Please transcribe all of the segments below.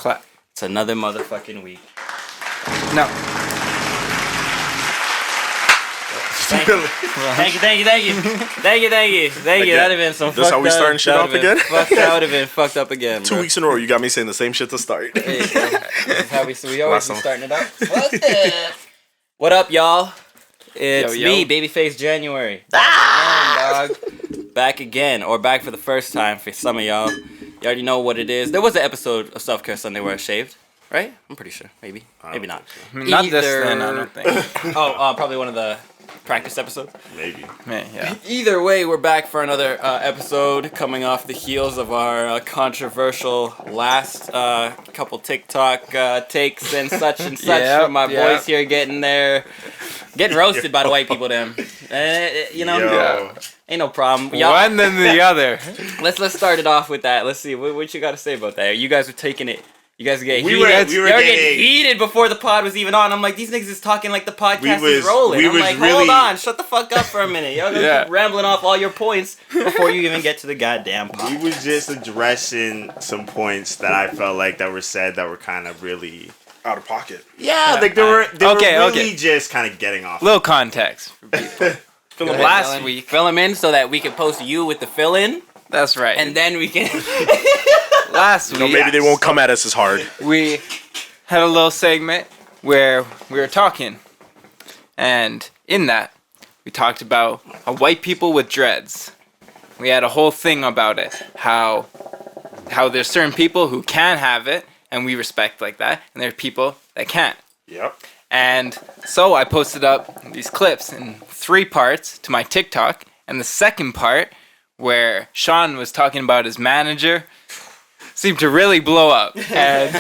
Clap. It's another motherfucking week. No. Thank you. That'd have been some. This how we starting shit off again? That would have been fucked up again. 2 weeks in a row, you got me saying the same shit to start. Hey, this is how we always be starting it up. What up, y'all? It's me, Babyface January. Back again, dog. Back again, or back for the first time for some of y'all. You already know what it is. There was an episode of Self Care Sunday where I shaved, right? I'm pretty sure. Maybe not. Not this then, I don't think. Probably one of the practice episodes. Maybe. Yeah. Either way, we're back for another episode, coming off the heels of our controversial last couple TikTok takes and such from my boys here getting roasted by the white people. Them, ain't no problem. Y'all, one than the other. Let's start it off with that. Let's see what you got to say about that. You guys were taking it. You guys get we heated. were getting heated before the pod was even on. I'm like, these niggas is talking like the podcast is rolling. I'm like, hold on, shut the fuck up for a minute. Y'all gonna keep rambling off all your points before you even get to the goddamn pod. We was just addressing some points that I felt like that were said that were kind of really Out of pocket. Yeah, like they were really just kind of getting off. Little context for people. Last week. Fill them in so that we can post you with the fill-in. That's right. And then we can... Last week... maybe they won't come at us as hard. We had a little segment where we were talking. And in that, we talked about white people with dreads. We had a whole thing about it. How there's certain people who can have it, and we respect like that. And there are people that can't. Yep. And so I posted up these clips in 3 parts to my TikTok. And the second part, where Sean was talking about his manager, seemed to really blow up. And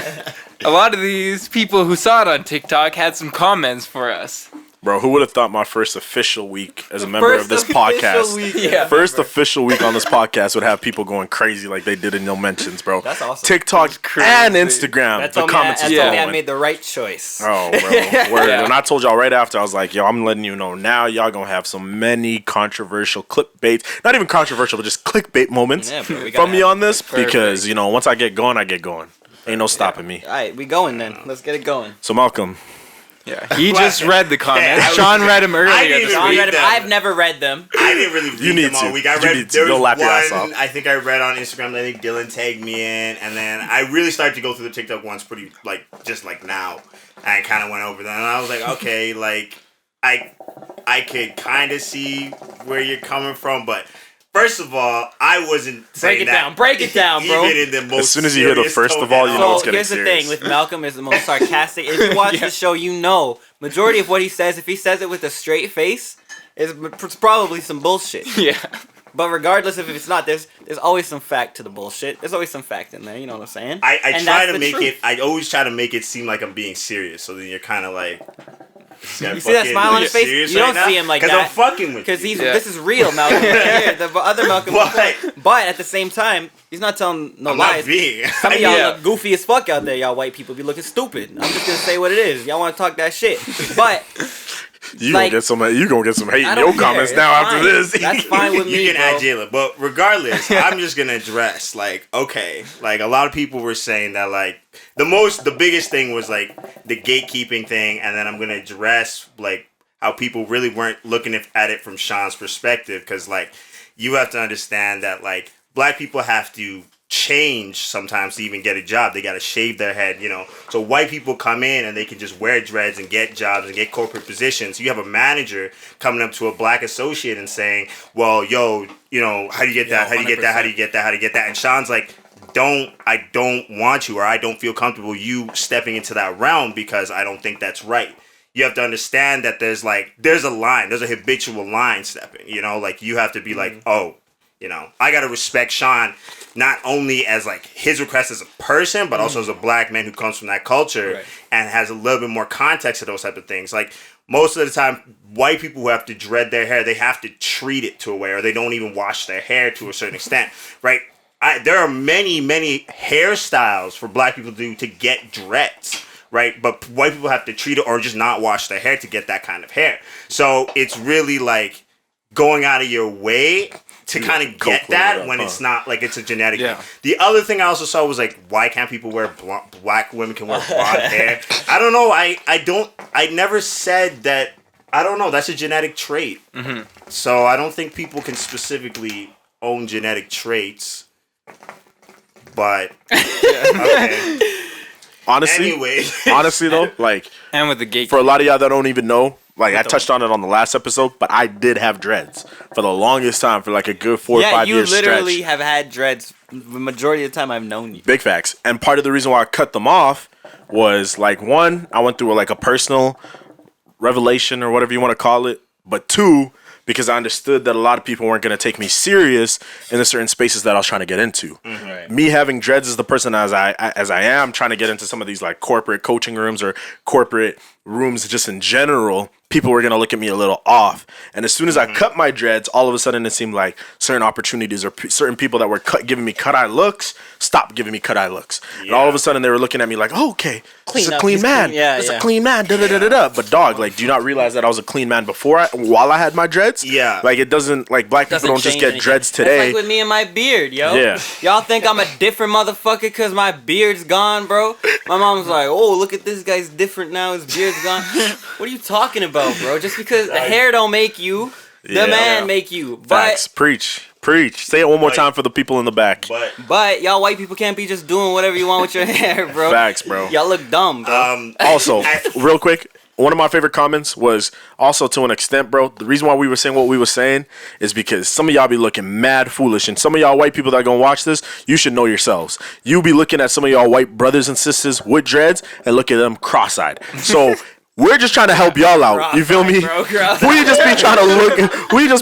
a lot of these people who saw it on TikTok had some comments for us. Bro, who would have thought my first official week as a member of this podcast, first official week on this podcast would have people going crazy like they did in No Mentions, bro. That's awesome. TikTok and Instagram, the comments is told me I made the right choice. Oh, bro. Word. When I told y'all right after, I was like, yo, I'm letting you know now y'all gonna have so many controversial clickbait, not even controversial, but just clickbait moments from me on this because, once I get going, I get going. Ain't no stopping me. All right, we going then. Let's get it going. So, Malcolm. Yeah, he just read the comments. Sean read them earlier. I've never read them. I didn't really read them all week. I read there was laugh your ass off. I think I read on Instagram that I think Dylan tagged me in, and then I really started to go through the TikTok ones pretty just now. And I kind of went over them, and I was like, okay, I could kind of see where you're coming from, but. First of all, I wasn't saying that. Break it down, bro. Even in the most as soon as you hear the first of all, you know it's getting serious. Here's the thing with Malcolm is the most sarcastic. If you watch the show, majority of what he says, if he says it with a straight face, it's probably some bullshit. Yeah. But regardless if it's not, there's always some fact to the bullshit. There's always some fact in there. You know what I'm saying? I try to make it. I always try to make it seem like I'm being serious. So then you're kind of like. You see that smile on his face? You don't see him like that. Because I'm fucking with you. Because this is real Malcolm. The other Malcolm. But at the same time, he's not telling no lies. Some of y'all look goofy as fuck out there. Y'all white people be looking stupid. I'm just going to say what it is. Y'all want to talk that shit. But... You gonna get some hate in your comments now after this. That's fine with me. You can add Jaylin, but regardless, I'm just gonna address a lot of people were saying that the biggest thing was the gatekeeping thing, and then I'm gonna address how people really weren't looking at it from Sean's perspective, because you have to understand that black people have to change sometimes to even get a job. They gotta shave their head, so white people come in and they can just wear dreads and get jobs and get corporate positions. You have a manager coming up to a black associate and saying, well, how do you get that? How do you get that? How do you get that? How do you get that? And Sean's like, I don't want you, or I don't feel comfortable you stepping into that realm because I don't think that's right. You have to understand that there's a line, there's a habitual line stepping, you have to be I gotta respect Sean not only as his request as a person, but also as a black man who comes from that culture and has a little bit more context to those type of things. Most of the time, white people who have to dread their hair, they have to treat it to a way, or they don't even wash their hair to a certain extent, right? There are many, many hairstyles for black people to do to get dreads, right? But white people have to treat it or just not wash their hair to get that kind of hair. So it's really going out of your way to kind of get that when it's not like it's a genetic thing. The other thing I also saw was like, why can't people wear black women can wear blonde hair? I don't know. I never said that. I don't know. That's a genetic trait. Mm-hmm. So I don't think people can specifically own genetic traits. But okay. Honestly though, like, and with the gate for a lot of y'all that don't even know, like I touched on it on the last episode, but I did have dreads for the longest time, for like a good 4 or 5 years stretch. Yeah, you literally have had dreads the majority of the time I've known you. Big facts. And part of the reason why I cut them off was like, one, I went through like a personal revelation or whatever you want to call it, but two, because I understood that a lot of people weren't going to take me serious in the certain spaces that I was trying to get into. Mm-hmm. Right. Me having dreads as the person as I am, trying to get into some of these like corporate coaching rooms or corporate rooms just in general, people were going to look at me a little off. And as soon as I cut my dreads, all of a sudden it seemed like certain opportunities or certain people that were giving me cut-eye looks stopped giving me cut-eye looks. Yeah. And all of a sudden they were looking at me like, oh, okay, this is a clean man. This is a clean man. Da-da-da-da-da. But dog, like, do you not realize that I was a clean man while I had my dreads? Yeah. Like, it doesn't, like, black people don't just get dreads today. That's like with me and my beard, yo. Yeah. Y'all think I'm a different motherfucker because my beard's gone, bro? My mom's like, oh, look at this guy's different now. His beard's gone. What are you talking about, bro? Just because the hair don't make you, the man make you. Facts. Preach. Say it one more time for the people in the back. But y'all white people can't be just doing whatever you want with your hair, bro. Facts, bro. Y'all look dumb, bro. Also, real quick, one of my favorite comments was also, to an extent, bro, the reason why we were saying what we were saying is because some of y'all be looking mad foolish, and some of y'all white people that are gonna watch this, you should know yourselves. You be looking at some of y'all white brothers and sisters with dreads and look at them cross-eyed. So we're just trying to help y'all out. You feel me? Bro, we just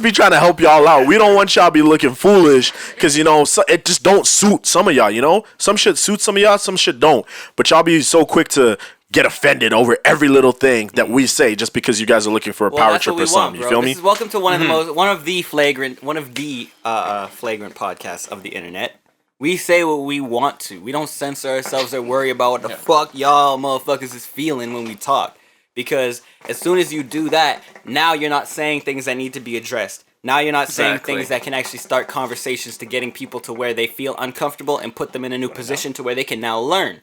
be trying to help y'all out. We don't want y'all be looking foolish because, you know, it just don't suit some of y'all, you know? Some shit suits some of y'all, some shit don't. But y'all be so quick to get offended over every little thing that we say just because you guys are looking for a power trip or something. You feel me? Welcome to one of the flagrant podcasts of the internet. We say what we want to. We don't censor ourselves or worry about what the fuck y'all motherfuckers is feeling when we talk. Because as soon as you do that, now you're not saying things that need to be addressed. Now you're not saying things that can actually start conversations to getting people to where they feel uncomfortable and put them in a new position to where they can now learn.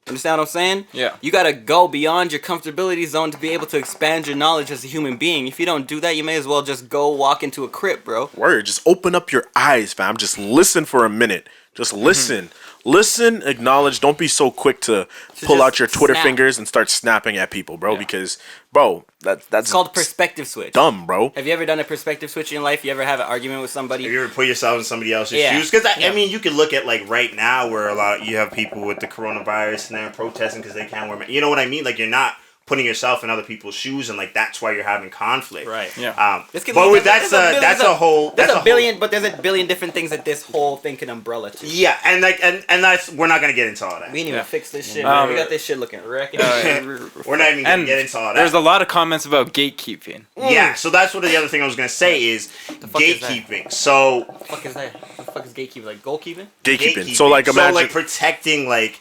Understand what I'm saying? Yeah. You gotta go beyond your comfortability zone to be able to expand your knowledge as a human being. If you don't do that, you may as well just go walk into a crypt, bro. Word. Just open up your eyes, fam. Just listen for a minute. Just listen. Listen, acknowledge. Don't be so quick to pull out your Twitter fingers and start snapping at people, bro. Yeah. Because, bro, that's it's called perspective switch. Dumb, bro. Have you ever done a perspective switch in your life? You ever have an argument with somebody? Have you ever put yourself in somebody else's shoes? Because I mean, you can look at like right now where you have people with the coronavirus and they're protesting because they can't wear masks. You know what I mean? Like, you're not putting yourself in other people's shoes, and like that's why you're having conflict. Right. Yeah. There's a billion different things that this whole thing can umbrella to. Yeah, and that's we're not gonna get into all that. We didn't even fix this shit. Man. We got this shit looking wrecked. We're not even gonna get into all that. There's a lot of comments about gatekeeping. Yeah, so that's what the other thing I was gonna say is gatekeeping. So what the fuck is that? What the fuck is gatekeeping? Like goalkeeping? Gatekeeping. So like imagine like protecting like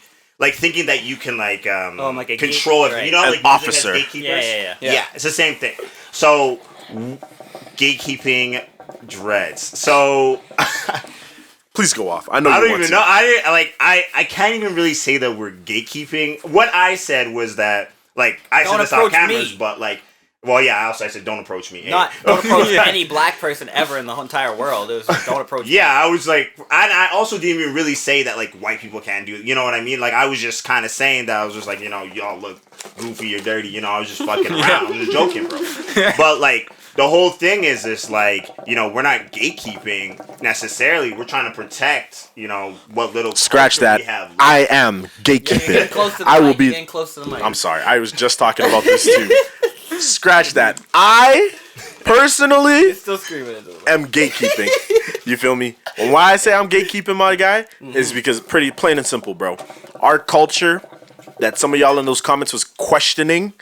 thinking that you can control it, you know, an like officer. Yeah, it's the same thing. So gatekeeping dreads. So please go off. I know. I don't even know. I can't even really say that we're gatekeeping. What I said was that I said this off cameras, but well, yeah. I said don't approach me. Don't approach any black person ever in the entire world. It was like, don't approach. Yeah, I was like, I also didn't even really say that white people can't do it. You know what I mean? Like I was just kind of saying that I was just like, you know, y'all look goofy or dirty. You know, I was just fucking around. I was just joking, bro. But the whole thing is this, you know, we're not gatekeeping necessarily. We're trying to protect, you know, what little scratch that. We have. I am gatekeeping. I will be getting close to the mic. I'm sorry. I was just talking about this too. Scratch that. I personally am gatekeeping. You feel me? And why I say I'm gatekeeping, my guy, is because pretty plain and simple, bro. Our culture that some of y'all in those comments was questioning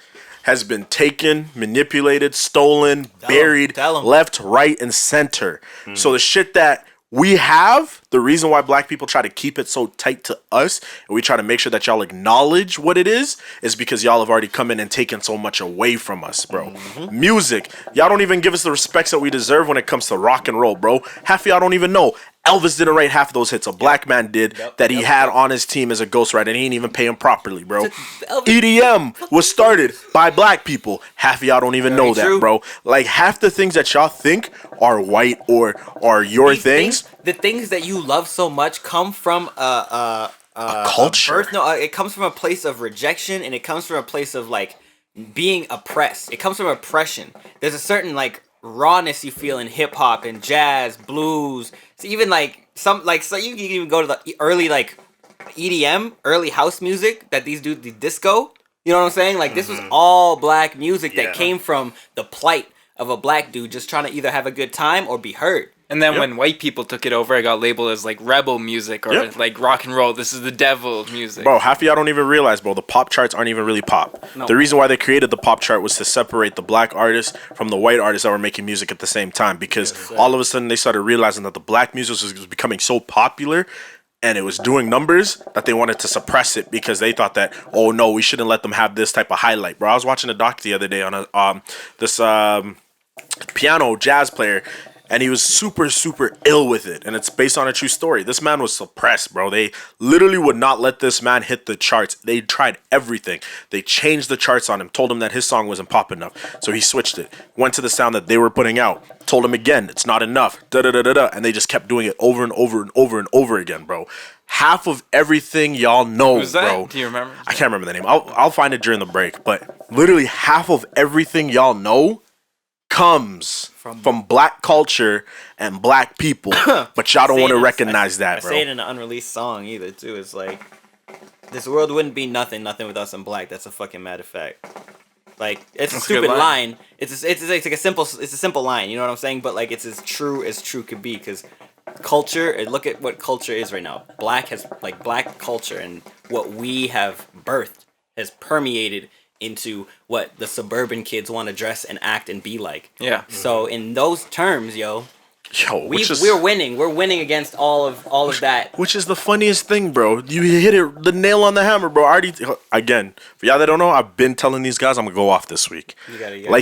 has been taken, manipulated, stolen, buried, left, right, and center. So the shit that The reason why black people try to keep it so tight to us and we try to make sure that y'all acknowledge what it is because y'all have already come in and taken so much away from us, bro. Music, y'all don't even give us the respects that we deserve when it comes to rock and roll, bro. Half of y'all don't even know. Elvis didn't write half of those hits. A black man did that he had on his team as a ghostwriter, and he didn't even pay him properly, bro. EDM was started by black people. Half of y'all don't even know that, bro. Like, half the things that y'all think are white or are your things. The things that you love so much come from a culture. It comes from a place of rejection, and it comes from a place of, like, being oppressed. It comes from oppression. There's a certain, like, rawness you feel in hip hop and jazz, blues. So even like so you can even go to the early like EDM, early house music that these dudes, the disco. You know what I'm saying? Like this was all black music that came from the plight of a black dude just trying to either have a good time or be heard. And then when white people took it over, it got labeled as like rebel music or like rock and roll. This is the devil music. Bro, half of y'all don't even realize, bro, the pop charts aren't even really pop. No. The reason why they created the pop chart was to separate the black artists from the white artists that were making music at the same time. Because all of a sudden they started realizing that the black music was becoming so popular and it was doing numbers that they wanted to suppress it because they thought that, oh no, we shouldn't let them have this type of highlight. Bro, I was watching a doc the other day on this piano jazz player. And he was super, super ill with it. And it's based on a true story. This man was suppressed, bro. They literally would not let this man hit the charts. They tried everything. They changed the charts on him, told him that his song wasn't pop enough. So he switched it, went to the sound that they were putting out, told him again, it's not enough, da-da-da-da-da. And they just kept doing it over and over and over and over again, bro. Half of everything y'all know, Who's that? bro. Do you remember? I can't remember the name. I'll find it during the break. But literally half of everything y'all know comes from black culture and black people, but y'all don't want to recognize that, bro. I say it in an unreleased song either, too. It's like, this world wouldn't be nothing with us in black. That's a fucking matter of fact. Like, it's a stupid line. It's like a simple line, you know what I'm saying? But like, it's as true could be, because culture, and look at what culture is right now. Black culture and what we have birthed has permeated into what the suburban kids want to dress and act and be like. Yeah. So in those terms, we're winning. We're winning against all of that. Which is the funniest thing, bro. You hit the nail on the hammer, bro. Again, for y'all that don't know, I've been telling these guys I'm gonna go off this week.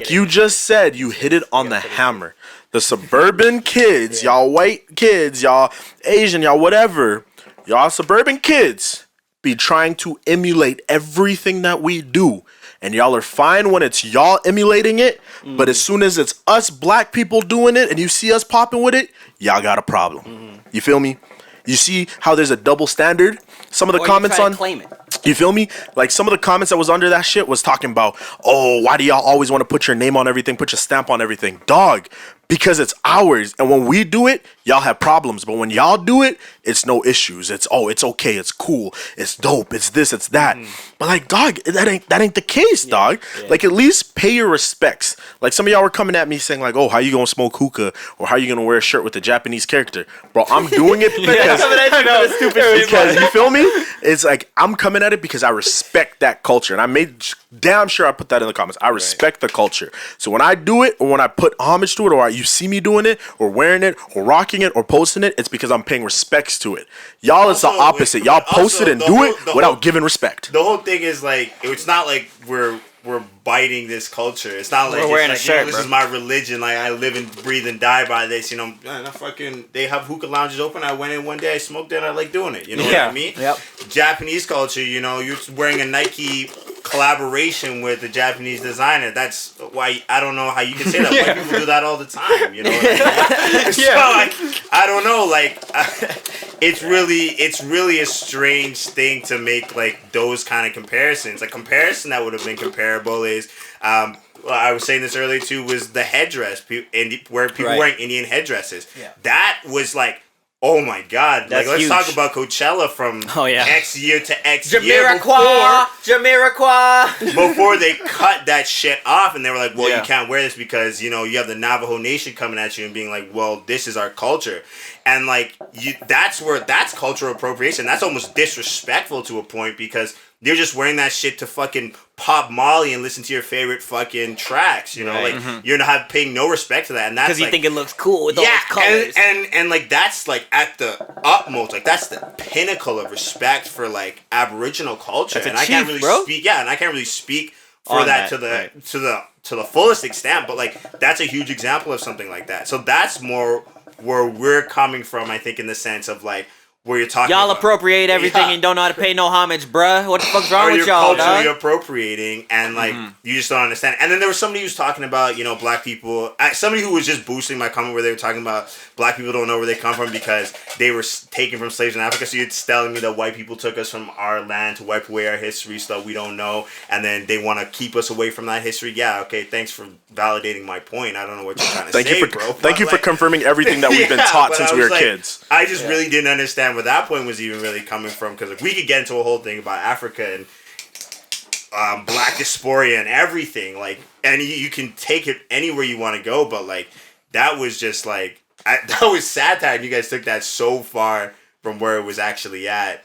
You just said, you hit it on the hammer. The suburban kids, y'all white kids, y'all Asian, y'all whatever, y'all suburban kids be trying to emulate everything that we do. And y'all are fine when it's y'all emulating it, but as soon as it's us black people doing it and you see us popping with it, y'all got a problem. You feel me? You see how there's a double standard? Some of the comments on... claim it. You feel me? Like, some of the comments that was under that shit was talking about, oh, why do y'all always want to put your name on everything, put your stamp on everything? Dog, because it's ours. And when we do it, y'all have problems. But when y'all do it, it's no issues. It's okay, it's cool, it's dope, it's this, it's that. But like, dog, that ain't the case, dog. Yeah. Like, at least pay your respects. Like, some of y'all were coming at me saying like, oh, how you gonna smoke hookah? Or how you gonna wear a shirt with a Japanese character? Bro, I'm doing it because you feel me? It's like, I'm coming at it because I respect that culture. And I made damn sure I put that in the comments. I respect the culture. So when I do it, or when I put homage to it, or you see me doing it, or wearing it, or rocking it, or posting it, it's because I'm paying respects to it. Y'all, it's the opposite. Y'all post it and do it without giving respect. The whole thing is like, it's not like we're biting this culture. It's not like, we're wearing a shirt, this is my religion. Like, I live and breathe and die by this. You know, they have hookah lounges open. I went in one day, I smoked it, I like doing it. You know what I mean? Yep. Japanese culture, you know, you're wearing a Nike collaboration with a Japanese designer. That's why I don't know how you can say that. White people do that all the time. You know what I mean? So, like, I don't know. Like, it's really a strange thing to make like those kind of comparisons. A comparison that would have been comparable is I was saying this earlier too, was the headdress where people wearing Indian headdresses. Yeah. That was like, oh my God! That's like, let's huge. talk about Coachella from X year to X year before they cut that shit off, and they were like, well, you can't wear this because, you know, you have the Navajo Nation coming at you and being like, well, this is our culture. And like that's cultural appropriation. That's almost disrespectful to a point because you're just wearing that shit to fucking pop Molly and listen to your favorite fucking tracks. You know, like you're not paying no respect to that, and that's because you think it looks cool with all those colors. And like that's like at the utmost, like that's the pinnacle of respect for like Aboriginal culture. That's and I can't really speak. Yeah, and I can't really speak for that to the fullest extent. But like that's a huge example of something like that. So that's more where we're coming from, I think, in the sense of like. Where you're talking y'all about, appropriate everything and don't know how to pay no homage, bruh. What the fuck's wrong with y'all, dog? You're appropriating and like you just don't understand. And then there was somebody who was talking about, you know, black people. Somebody who was just boosting my comment where they were talking about black people don't know where they come from because they were taken from slaves in Africa. So you're telling me that white people took us from our land to wipe away our history so that we don't know, and then they want to keep us away from that history. Yeah, okay, thanks for validating my point. I don't know what you're trying to say, bro. Thank you for confirming evering that we've been taught since we were kids. I just really didn't understand where that point was even really coming from, because like, we could get into a whole thing about Africa and black dysphoria and everything, like, and you can take it anywhere you want to go, but like that was just like that was satire, and you guys took that so far from where it was actually at,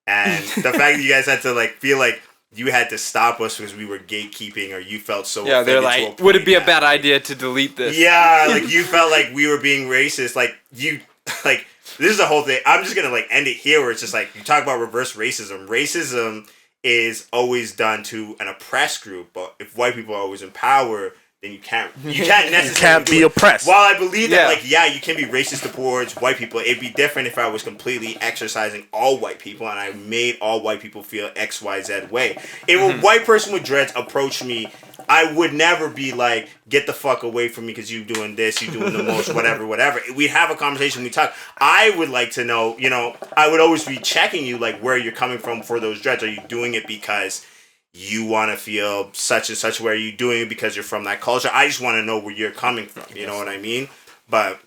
and the fact that you guys had to like feel like you had to stop us because we were gatekeeping, or you felt so they're like, would it be a bad idea to delete this? Yeah, like you felt like we were being racist, like you like. This is the whole thing. I'm just going to like end it here where it's just like you talk about reverse racism. Racism is always done to an oppressed group, but if white people are always in power, then you can't necessarily you can't be oppressed. While I believe that like you can be racist towards white people, it'd be different if I was completely exercising all white people and I made all white people feel XYZ way. If a white person with dreads approached me, I would never be like, get the fuck away from me because you doing this, you doing the most, whatever. We'd have a conversation, we talk. I would like to know, you know, I would always be checking you, like, where you're coming from for those dreads. Are you doing it because you want to feel such and such? Where are you doing it because you're from that culture? I just want to know where you're coming from, you know what I mean? But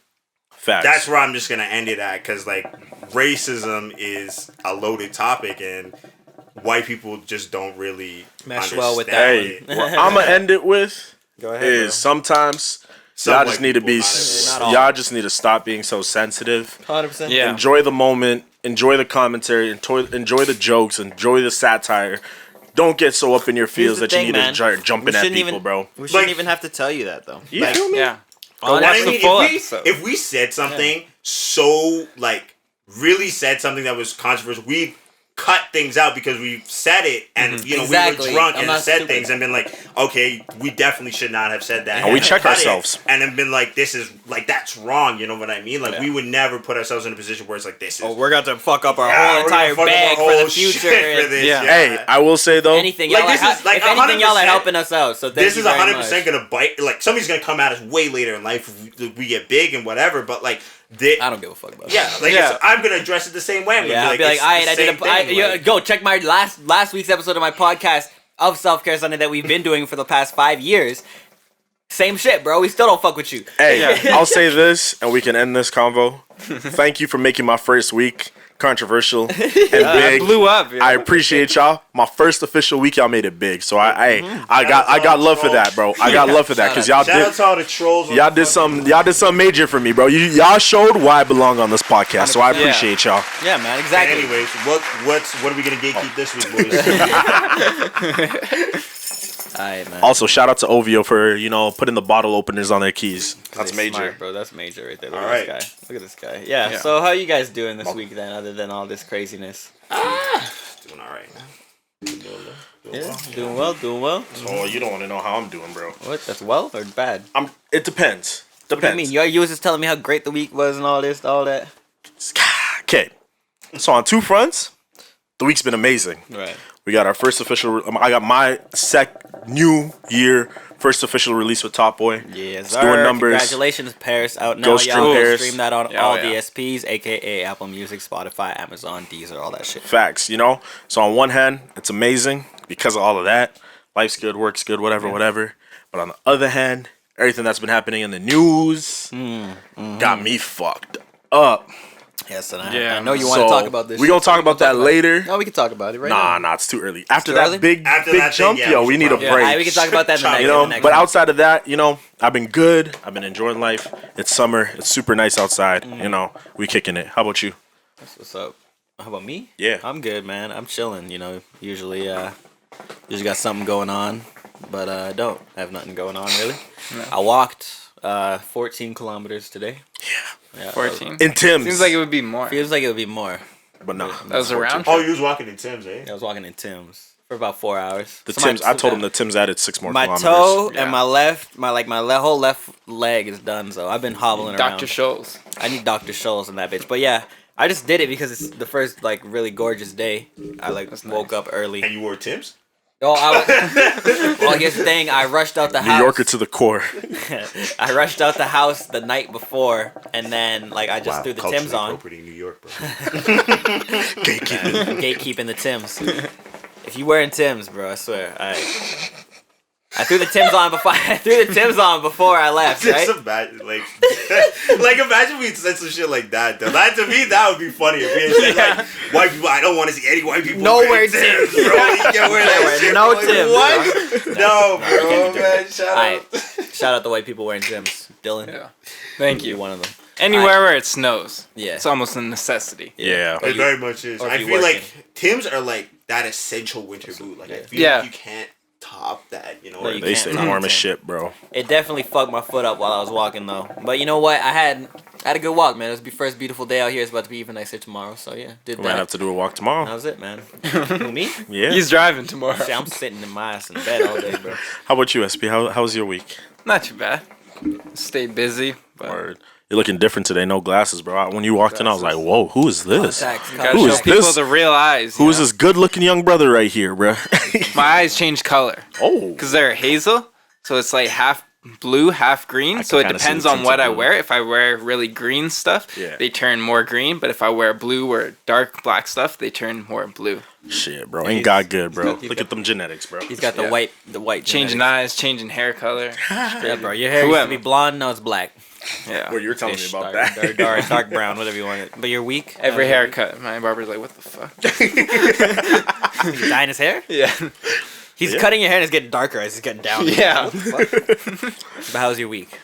facts. That's where I'm just going to end it at, because, like, racism is a loaded topic, and white people just don't really mesh understand. well with that. Hey, what I'm gonna end it with is sometimes y'all just need to be y'all just need to stop being so sensitive. 100%. Yeah. Enjoy the moment, enjoy the commentary, enjoy the jokes, enjoy the satire. Don't get so up in your feels that you need to start jumping at people, bro. We shouldn't even have to tell you that, though. You feel me? Yeah. If we said something so, like, really said something that was controversial, we cut things out because we said it, and you know we were drunk and said things and been like, okay, we definitely should not have said that. And we check ourselves and then been like, this is like, that's wrong. You know what I mean? Like we would never put ourselves in a position where it's like, this is. Oh, we're going to fuck up our whole entire bag for the future. Hey, I will say though, anything, like this is like, if anything, y'all are helping us out. So this is 100% gonna bite. Like somebody's gonna come at us way later in life if we get big and whatever. But like. I don't give a fuck about that. I'm gonna address it the same way. I'll be like, alright, I did go check my last week's episode of my podcast of Self Care Sunday that we've been doing for the past 5 years. Same shit, bro. We still don't fuck with you. Hey, I'll say this, and we can end this convo. Thank you for making my first week controversial and big. Blew up. I appreciate y'all. My first official week, y'all made it big. So I got love for that, bro. I got love for that because y'all did. Shout out to all the trolls. Y'all did some major for me, bro. Y'all showed why I belong on this podcast. So I appreciate y'all. Yeah, man. Exactly. Anyways, what are we gonna gatekeep this week, boys? Alright, man. Also, shout out to OVO for putting the bottle openers on their keys. That's major, smart, bro. That's major right there. Look at this guy. Look at this guy. Yeah. So how you guys doing this week then, other than all this craziness? Doing all right. Doing well. Oh, you don't want to know how I'm doing, bro. What? That's well or bad? It depends. What do you mean? You was just telling me how great the week was and all this, all that. Okay. So on two fronts, the week's been amazing. Right. We got our first official. I got my new year first official release with Top Boy. Yes, it's doing numbers. Congratulations, Paris out now. Go stream Paris. Stream that on all DSPs, aka Apple Music, Spotify, Amazon, Deezer, all that shit. Facts, So on one hand, it's amazing because of all of that. Life's good, work's good, whatever. But on the other hand, everything that's been happening in the news got me fucked up. Yes, and I know you want to talk about this. We're going to talk about that later. No, we can talk about it right now. Nah, it's too early. After that big jump, we need a break. Right, we can talk about that in the next but outside of that, I've been good. I've been enjoying life. It's summer. It's super nice outside. We kicking it. How about you? That's what's up. How about me? Yeah. I'm good, man. I'm chilling, Usually got something going on, but I don't have nothing going on, really. No. I walked 14 kilometers today. Yeah. 14? In Tim's. Seems like it would be more. Feels like it would be more. But no. That was around? Oh, you was walking in Tim's, eh? I was walking in Tim's for about 4 hours. I told him the Tim's added 6 more kilometers. My toe and my whole left leg is done, so I've been hobbling around. Dr. Scholl's. I need Dr. Scholl's in that bitch. But yeah, I just did it because it's the first really gorgeous day. I woke up early. And you wore Tim's? Oh, well, here's the thing. I rushed out the house. New Yorker to the core. I rushed out the house the night before, and then I just threw the Timbs on. New York, bro. Gatekeeping the Timbs. If you wearing Timbs, bro, I swear. I threw the Timbs on before I left. Right? Just imagine, imagine we said some shit like that. Though. That to me, that would be funny. If we had said white people. I don't want to see any white people. No wear Timbs, bro. You can't wear that shit. No bro. Timbs. What? No, bro. Man, shout out the white people wearing Timbs. Dylan. Yeah. Thank you. You're one of them. Anywhere where it snows. Yeah. It's almost a necessity. Yeah. It very much is. I feel like Timbs are that essential winter boot. I feel like you can't top that, They stay warm as shit, bro. It definitely fucked my foot up while I was walking though. But you know what? I had a good walk, man. It was the first beautiful day out here. It's about to be even nicer tomorrow. So yeah, did We that. might have to do a walk tomorrow. That was it, man. Who, me? Yeah. He's driving tomorrow. See, I'm sitting in my ass in bed all day, bro. How about you, SP? How was your week? Not too bad. Stay busy. But Word. You're looking different today. No glasses, bro. When you walked in, I was like, "Whoa, who is this? Who is people the real eyes? Who is this good-looking young brother right here, bro?" My eyes change color. Oh, because they're hazel, so it's half blue, half green. So it depends on what I wear. If I wear really green stuff, they turn more green. But if I wear blue or dark black stuff, they turn more blue. Shit, bro. Ain't God good, bro. Look at them genetics, bro. He's got the white changing eyes, changing hair color. Yeah, bro. Your hair used to be blonde, now it's black. Yeah. Well, you were telling me about that. Dark brown, whatever you want it. But you're weak. Every haircut, my barber's like, "What the fuck?" He's dyeing his hair? Yeah. He's cutting your hair and it's getting darker as he's getting down. Yeah. But how's your week?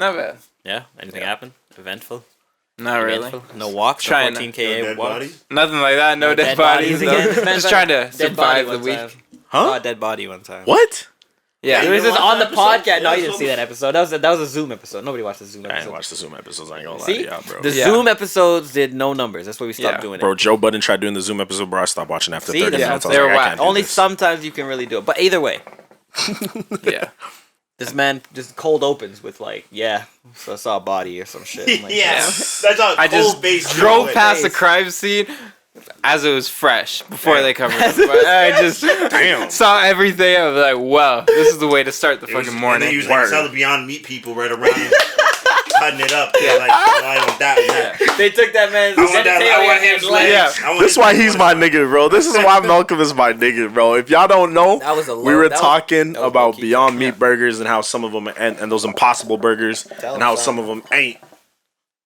Not bad. Yeah? Anything happen? Eventful? Not really. No walks? Trying 14K walks? Nothing like that. No dead bodies. Again? Just trying to survive the week. Huh? Saw a dead body one time. What? Yeah. It was just on the podcast. No, you didn't see that episode. That was a Zoom episode. Nobody watched the Zoom episode. I didn't watch the Zoom episodes. I ain't gonna lie. See? Yeah, bro. The Zoom episodes did no numbers. That's why we stopped doing it. Bro, Joe Budden tried doing the Zoom episode, bro. I stopped watching after 30 minutes. They were whack. Only sometimes you can really do it. But either way. Yeah. This man just cold opens with so I saw a body or some shit. I'm like, that's all. I just drove past the crime scene as it was fresh before they covered it. But I just saw everything. I was like, wow, this is the way to start the fucking morning. And they used saw the Beyond Meat people right around him, cutting it up. They're like, I want that. They took that man's This is why he's my nigga, bro. This is why Malcolm is my nigga, bro. If y'all don't know, we were talking about Beyond Meat burgers and how some of them and those Impossible burgers and how some of them ain't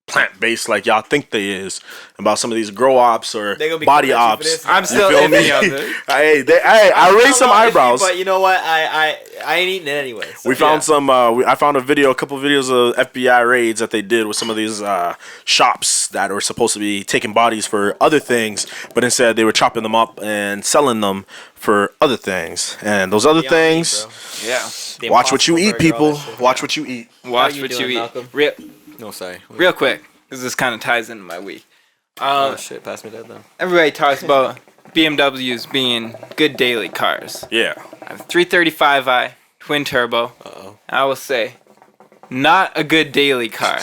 plant-based like y'all think they is, about some of these grow ops or body ops. I'm still iffy on this. I raised some eyebrows, but you know what? I ain't eating it anyway. So. We found some. I found a couple of videos of FBI raids that they did with some of these shops that were supposed to be taking bodies for other things, but instead they were chopping them up and selling them for other things. And those other things, watch what you eat, people. Watch what you eat. Watch what you eat. No, sorry. Real quick, because this kind of ties into my week. Oh shit, pass me that though. Everybody talks about BMWs being good daily cars. Yeah. I have 335i, twin turbo. I will say, not a good daily car.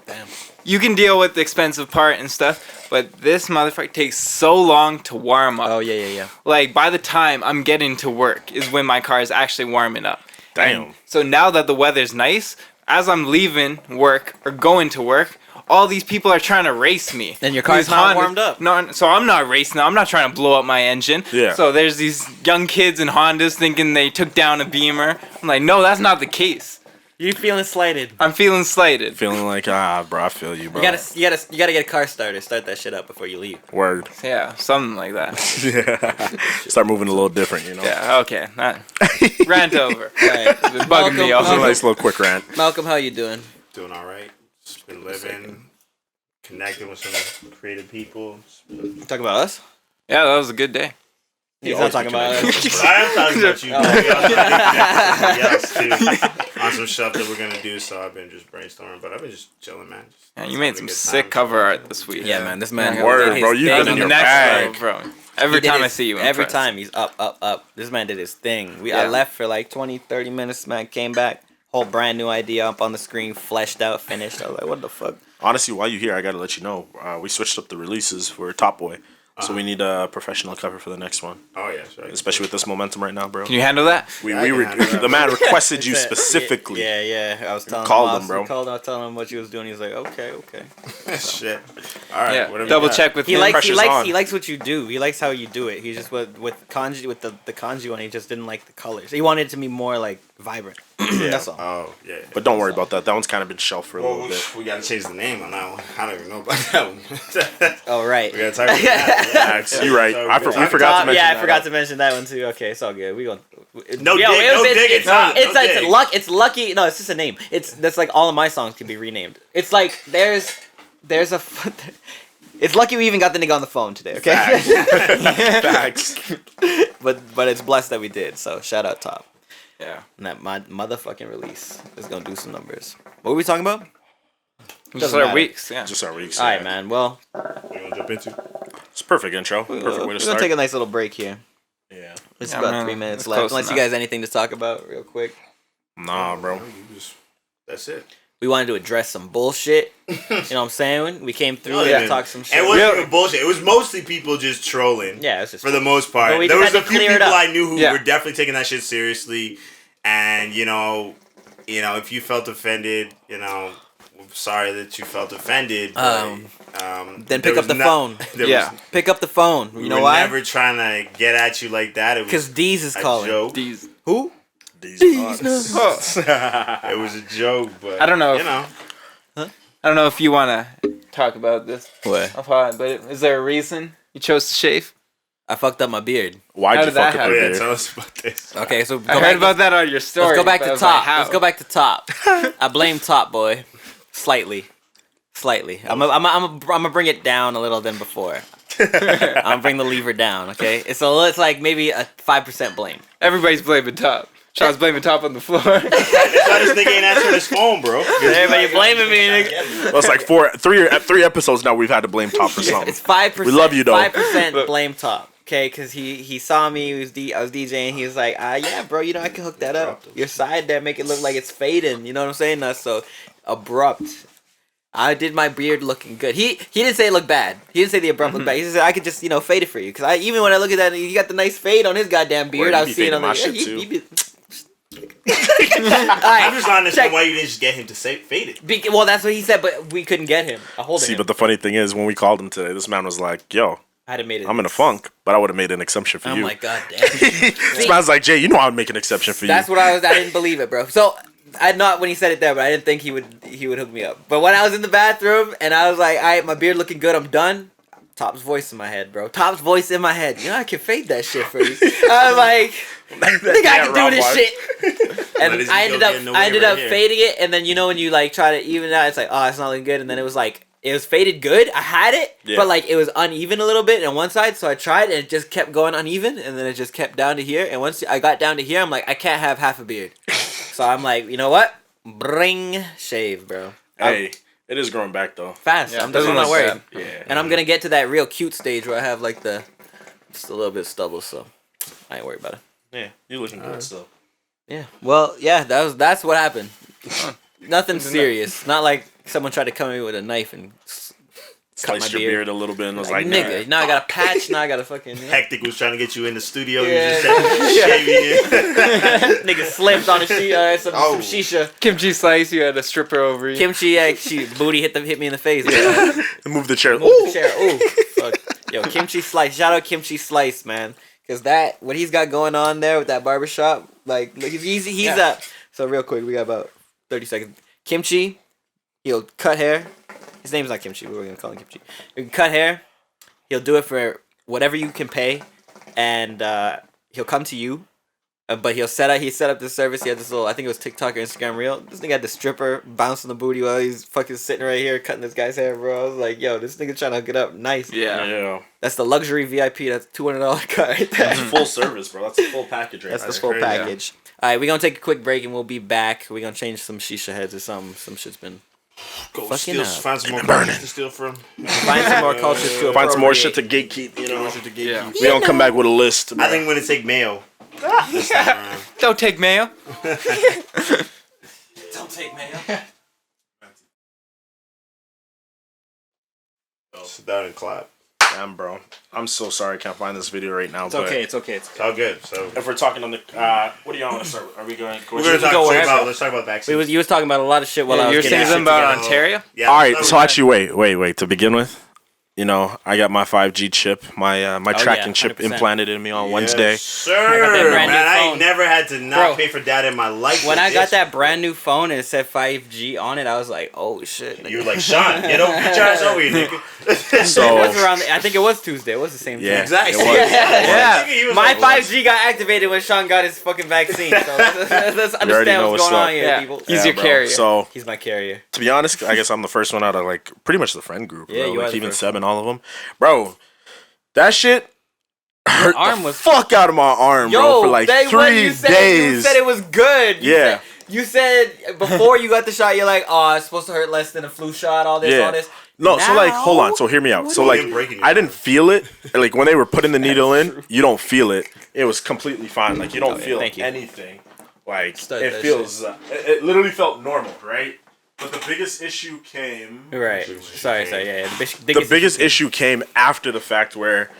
Damn. You can deal with the expensive part and stuff, but this motherfucker takes so long to warm up. Oh, yeah. Like, by the time I'm getting to work is when my car is actually warming up. Damn. And so now that the weather's nice, as I'm leaving work or going to work, all these people are trying to race me. And your car's not warmed up. No, so I'm not racing. I'm not trying to blow up my engine. Yeah. So there's these young kids in Hondas thinking they took down a Beamer. I'm like, no, that's not the case. You feeling slighted? I'm feeling slighted. Feeling like bro, I feel you, bro. You gotta get a car starter. Start that shit up before you leave. Word. Yeah, something like that. Start moving a little different, you know. Yeah. Okay. Rant over. All right. It's bugging me It was a off. nice little quick rant. Malcolm, how you doing? Doing all right. Just been living, connecting with some creative people. You talking about us? Yeah, that was a good day. He's not talking about us. I am talking about you. Somebody else too, on some stuff that we're gonna do. So I've been just brainstorming, but I've been just chilling, man. Yeah, you made some sick cover art this week. Yeah, man. This man. Word, bro. You've been in your bag, bro. Every time I see you, every time he's up. This man did his thing. I left for like 20, 30 minutes. Man came back, whole brand new idea up on the screen, fleshed out, finished. I was like, what the fuck? Honestly, while you're here, I gotta let you know we switched up the releases for Top Boy. So we need a professional cover for the next one. Oh yeah, sure. Especially with this momentum right now, bro. Can you handle that? The man requested you specifically. Yeah. I was telling him, bro. I was telling him what she was doing. He's like, okay. Shit. All right. Yeah. Double check with he him. likes what you do. He likes how you do it. He just with kanji with the kanji one. He just didn't like the colors. He wanted it to be more like vibrant. That's all. Oh yeah. But don't worry about that. That one's kind of been shelved for a little bit. We gotta change the name on that one. I don't even know about that one. Oh right. We gotta talk about that. You're right. We forgot to mention that. I forgot to mention that one too. Okay, it's all good. We gonna no dig. It's lucky. No, it's just a name. That's like all of my songs can be renamed. It's like there's a. It's lucky we even got the nigga on the phone today. Okay. Facts. But it's blessed that we did. So shout out Top. Yeah. And that motherfucking release is gonna do some numbers. What were we talking about? Just our weeks. Yeah. Just our weeks. All right, man. Well, What do you want to jump into? It's a perfect intro. Perfect way to we're start. gonna take a nice little break here. Yeah. It's Yeah, about man. 3 minutes It's left. close Unless you enough. guys anything to talk about real quick. Nah, bro. That's it. We wanted to address some bullshit. You know what I'm saying? We came through Yeah. and talked some shit. And it wasn't even bullshit. It was mostly people just trolling. Yeah, it's just for the most part. But we There just was had a to few clear it people up. I knew who Yeah. were definitely taking that shit seriously. And you know, if you felt offended, I'm sorry that you felt offended. But, then pick up the phone. Yeah. Pick up the phone. You know why? Never trying to get at you like that. It was Because Deez is a calling. joke. These. Who? These nuts. It was a joke, but I don't know. Huh? I don't know if you want to talk about this. What? But is there a reason you chose to shave? I fucked up my beard. Why'd How you did that fuck up Oh, your yeah, beard? tell us about this. Okay, so I heard about that on your story. Let's go back but I to was like, Top. how? Let's go back to Top. I blame Top Boy. Slightly. I'm gonna bring it down a little than before. I'm gonna bring the lever down, okay? It's like maybe a 5% blame. Everybody's blaming Top. Sean's blaming Top on the floor. That's why this nigga ain't answering his phone, bro. Everybody blaming me, nigga. Well, it's like three episodes now we've had to blame Top for something. It's 5%. We love you, though. 5% blame Top. Okay, because he saw me. I was DJing. He was like, yeah, bro. I can hook that up. Your side there, make it look like it's fading. You know what I'm saying? That's so abrupt. I did my beard looking good. He didn't say it looked bad. He didn't say the abrupt looked bad. He said I could just fade it for you. Because even when I look at that, he got the nice fade on his goddamn beard. I was seeing on my the shit too. I'm just not understanding why you didn't just get him to fade it. Well, that's what he said, but we couldn't get him. I hold See, him. but the funny thing is, when we called him today, this man was like, "Yo, I'd have made it. I'm in a funk, but I would have made an exception for I'm you." like, God damn. This man's like, "Jay, you know I'd make an exception for you." That's what I didn't believe it, bro. So I not when he said it there, but I didn't think he would hook me up. But when I was in the bathroom and I was like, all right, my beard looking good, I'm done. Top's voice in my head, bro. Top's voice in my head. I can fade that shit for you. I was like, I think I can do this shit. And I ended up fading it, and then when you try to even it out, it's like, oh, it's not looking good, and then it was like, it was faded good. I had it, but it was uneven a little bit on one side, so I tried, and it just kept going uneven, and then it just kept down to here, and once I got down to here, I'm like, I can't have half a beard. So I'm like, you know what? Bring shave, bro. Hey, it is growing back though. Fast. Yeah, I'm not worried. Yeah. And I'm gonna get to that real cute stage where I have just a little bit of stubble, so I ain't worried about it. Yeah, you're looking good still. Yeah. Well, yeah, that's what happened. Nothing serious. Not like someone tried to come at me with a knife and cut my Sliced your beard a little bit and was like, nigga, now I got a patch, now I got a fucking... Hectic was trying to get you in the studio. Yeah. You just said shaving it. Nigga slipped on some shisha. Kimchi slice, you had a stripper over you. Kimchi, she booty hit me in the face. Move the chair. Move the chair. Ooh, fuck. Yo, Kimchi Slice. Shout out Kimchi Slice, man. Because what he's got going on there with that barbershop, he's up. So real quick, we got about 30 seconds. Kimchi, he'll cut hair. His name's not Kimchi, but we're gonna call him Kimchi. He'll cut hair. He'll do it for whatever you can pay, and he'll come to you. But he set up this service. He had this little, I think it was TikTok or Instagram reel. This nigga had the stripper bouncing the booty while he's fucking sitting right here cutting this guy's hair, bro. I was like, yo, this nigga trying to hook it up. Nice. Yeah. That's the luxury VIP. That's $200 cut right there. That's full service, bro. That's a full package right That's there. the full package. All right, we're going to take a quick break and we'll be back. We're going to change some shisha heads or something. Some shit's been Go fucking steal, up. find some more cultures to steal from. Find some more cultures to Find some more appropriate. shit to gatekeep, you know. Yeah. We don't come back with a list. I think I'm gonna take mayo. This time around. Don't take mayo. Don't take mayo. Sit down and clap. Damn, bro. I'm so sorry I can't find this video right now. It's okay. It's okay. It's It's all good. So If we're talking on the, what do y'all want to start with? Are we going? we're gonna go wherever. let's talk about vaccines. You was talking about a lot of shit while I You was were getting saying shit something about together. Ontario? Yeah. All let's right. start So with actually, wait. To begin with, you know, I got my 5G chip, my tracking yeah, chip 100%. implanted in me on that. Wednesday. Yes, sir. I got that brand new Man, I phone. ain't never had to not Bro, pay for data in my life. When with I got this. that brand new phone and it said 5G on it, I was like, oh shit. You were like, Sean, get over your ass over here, nigga. So It was around I think it was Tuesday. It was the same yeah, day. Exactly. it was. Yeah. He was My like, 5G got activated when Sean got his fucking vaccine. So let's already understand know what's what's going up. on here, Yeah. people. He's your bro. carrier. So He's my carrier. to be honest, I guess I'm the first one out of like pretty much the friend group. Yeah, bro. you are like the even first Seb and all of them, bro. That shit hurt arm the was- fuck out of my arm, bro, for like day 3 one you said, days. You said it was good. Yeah. You said before you got the shot, you're like, oh, it's supposed to hurt less than a flu shot, all this, Yeah. all this. No, so like, Now- hold on. So hear me out. So What like, are you breaking your I didn't feel it. Like when they were putting the needle in, you don't feel it. It was completely fine. Like you don't yeah, feel thank you. anything. Like Stud it that feels. It literally felt normal, right? But the biggest issue came. Right. Sorry. Yeah. The biggest issue came after the fact where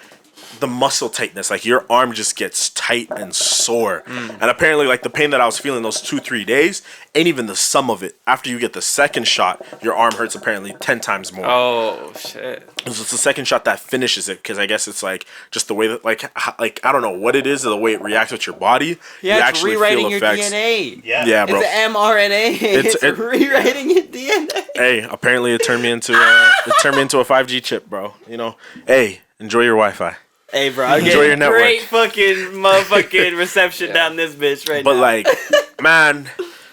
the muscle tightness, like your arm just gets tight and sore. And apparently like the pain that I was feeling those 2-3 days ain't even the sum of it. After you get the second shot, your arm hurts apparently 10 times more. Oh shit. So it's the second shot that finishes it, because I guess it's like just the way that like I don't know what it is, or the way it reacts with your body. Yeah, you it's actually rewriting feel your effects. DNA. Yeah, bro. It's an mRNA. It's it- rewriting your DNA. Hey, apparently it turned me into a 5G chip, bro. You know, hey, enjoy your Wi-Fi. Hey, bro, I'm Enjoy your getting network. great fucking motherfucking reception down this bitch right But now. like, man,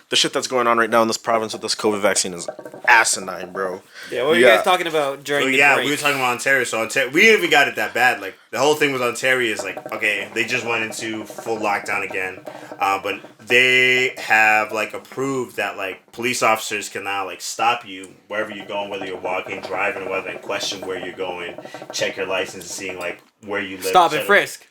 the shit that's going on right now in this province with this COVID vaccine is asinine, bro. yeah, what were you yeah. guys talking about during So the yeah, break? we were talking about Ontario. So Ontario, we didn't even got it that bad. Like the whole thing with Ontario is like, okay, they just went into full lockdown again, but they have like approved that like police officers can now like stop you wherever you're going, whether you're walking, driving, or whether, and question where you're going, check your license, and seeing like where you live. Stop and etc. frisk.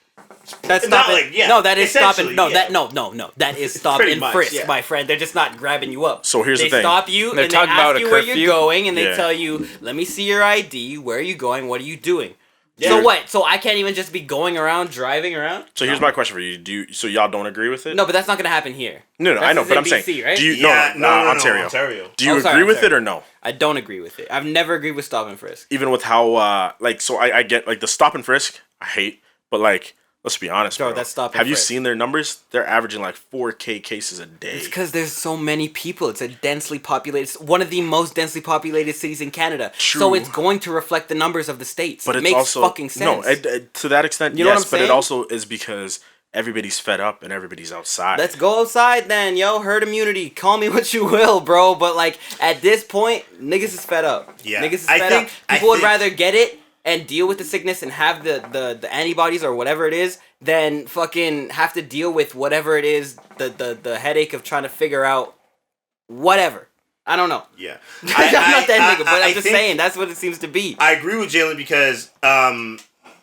That's Not stop like- and, yeah, no, that is stop and essentially, no, yeah. that no, that is stop Pretty and much, frisk, yeah. my friend. They're just not grabbing you up. So here's they the thing. stop you They're and they talking about ask a you where curfew? you're going, and they Yeah. tell you, "Let me see your ID. Where are you going? What are you doing?" Yeah. So what? So I can't even just be going around, driving around? So here's my question for you. So y'all don't agree with it? No, but that's not gonna happen here. No, That's I know, just but in I'm saying, BC, right? do you? Yeah, no, Ontario. Ontario. Do you Oh, sorry, agree with Ontario. it or no? I don't agree with it. I've never agreed with stop and frisk. Even with how like, so I get like the stop and frisk, I hate, but like, let's be honest, Bro, bro. that's stop and Have you frisk. seen their numbers? They're averaging like 4K cases a day. It's because there's so many people. It's a densely populated, it's one of the most densely populated cities in Canada. True. So it's going to reflect the numbers of the states. But it it's makes also fucking sense. No, to that extent, You know what yes. I'm But it saying? also is because everybody's fed up and everybody's outside. Let's go outside then, yo. Herd immunity. Call me what you will, bro. But like at this point, niggas is fed up. Yeah. Niggas is I fed think- up. I People would think- rather get it and deal with the sickness and have the antibodies or whatever it is than fucking have to deal with whatever it is, the headache of trying to figure out whatever. I don't know. Yeah, I'm not that nigga, but I I'm just think- saying that's what it seems to be. I agree with Jaylin because,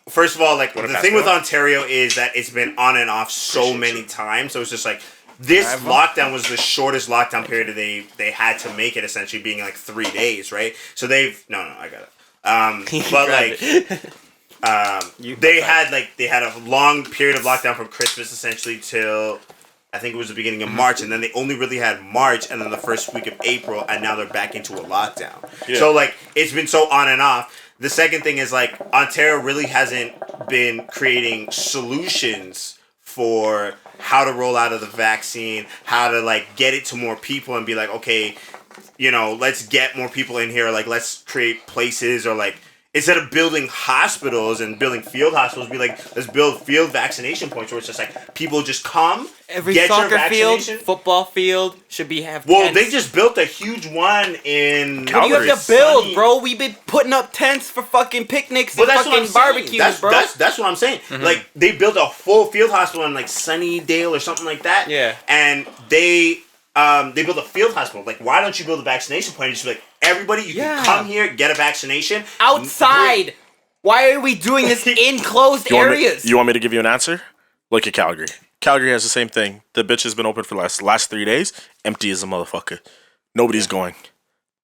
first of all, like Wanna the pass thing it with on? Ontario is that it's been on and off so many times. So it's just like this lockdown was the shortest lockdown period that they had to make it, essentially being like 3 days, right? So they've I got it. But like they had a long period of lockdown from Christmas essentially till I think it was the beginning of March, and then they only really had March and then the first week of April, and now they're back into a lockdown. Yeah. So like it's been so on and off. The second thing is like Ontario really hasn't been creating solutions for how to roll out of the vaccine, how to like get it to more people and be like, okay, you know, let's get more people in here. Like, let's create places, or like, instead of building hospitals and building field hospitals, be like, let's build field vaccination points where it's just like people just come. Every get soccer your field, vaccination. football field should have. Well, tents. they just built a huge one in. What do you have to build, bro? We've been putting up tents for fucking picnics and fucking barbecues, bro. That's what I'm saying. Like, they built a full field hospital in like Sunnydale or something like that. Yeah. And they built a field hospital. Like, why don't you build a vaccination point and just be like, everybody, you can come here, get a vaccination outside. Why are we doing this in closed areas? You want me to give you an answer? Look at Calgary. Calgary has the same thing. The bitch has been open for the last 3 days. Empty as a motherfucker. Nobody's going.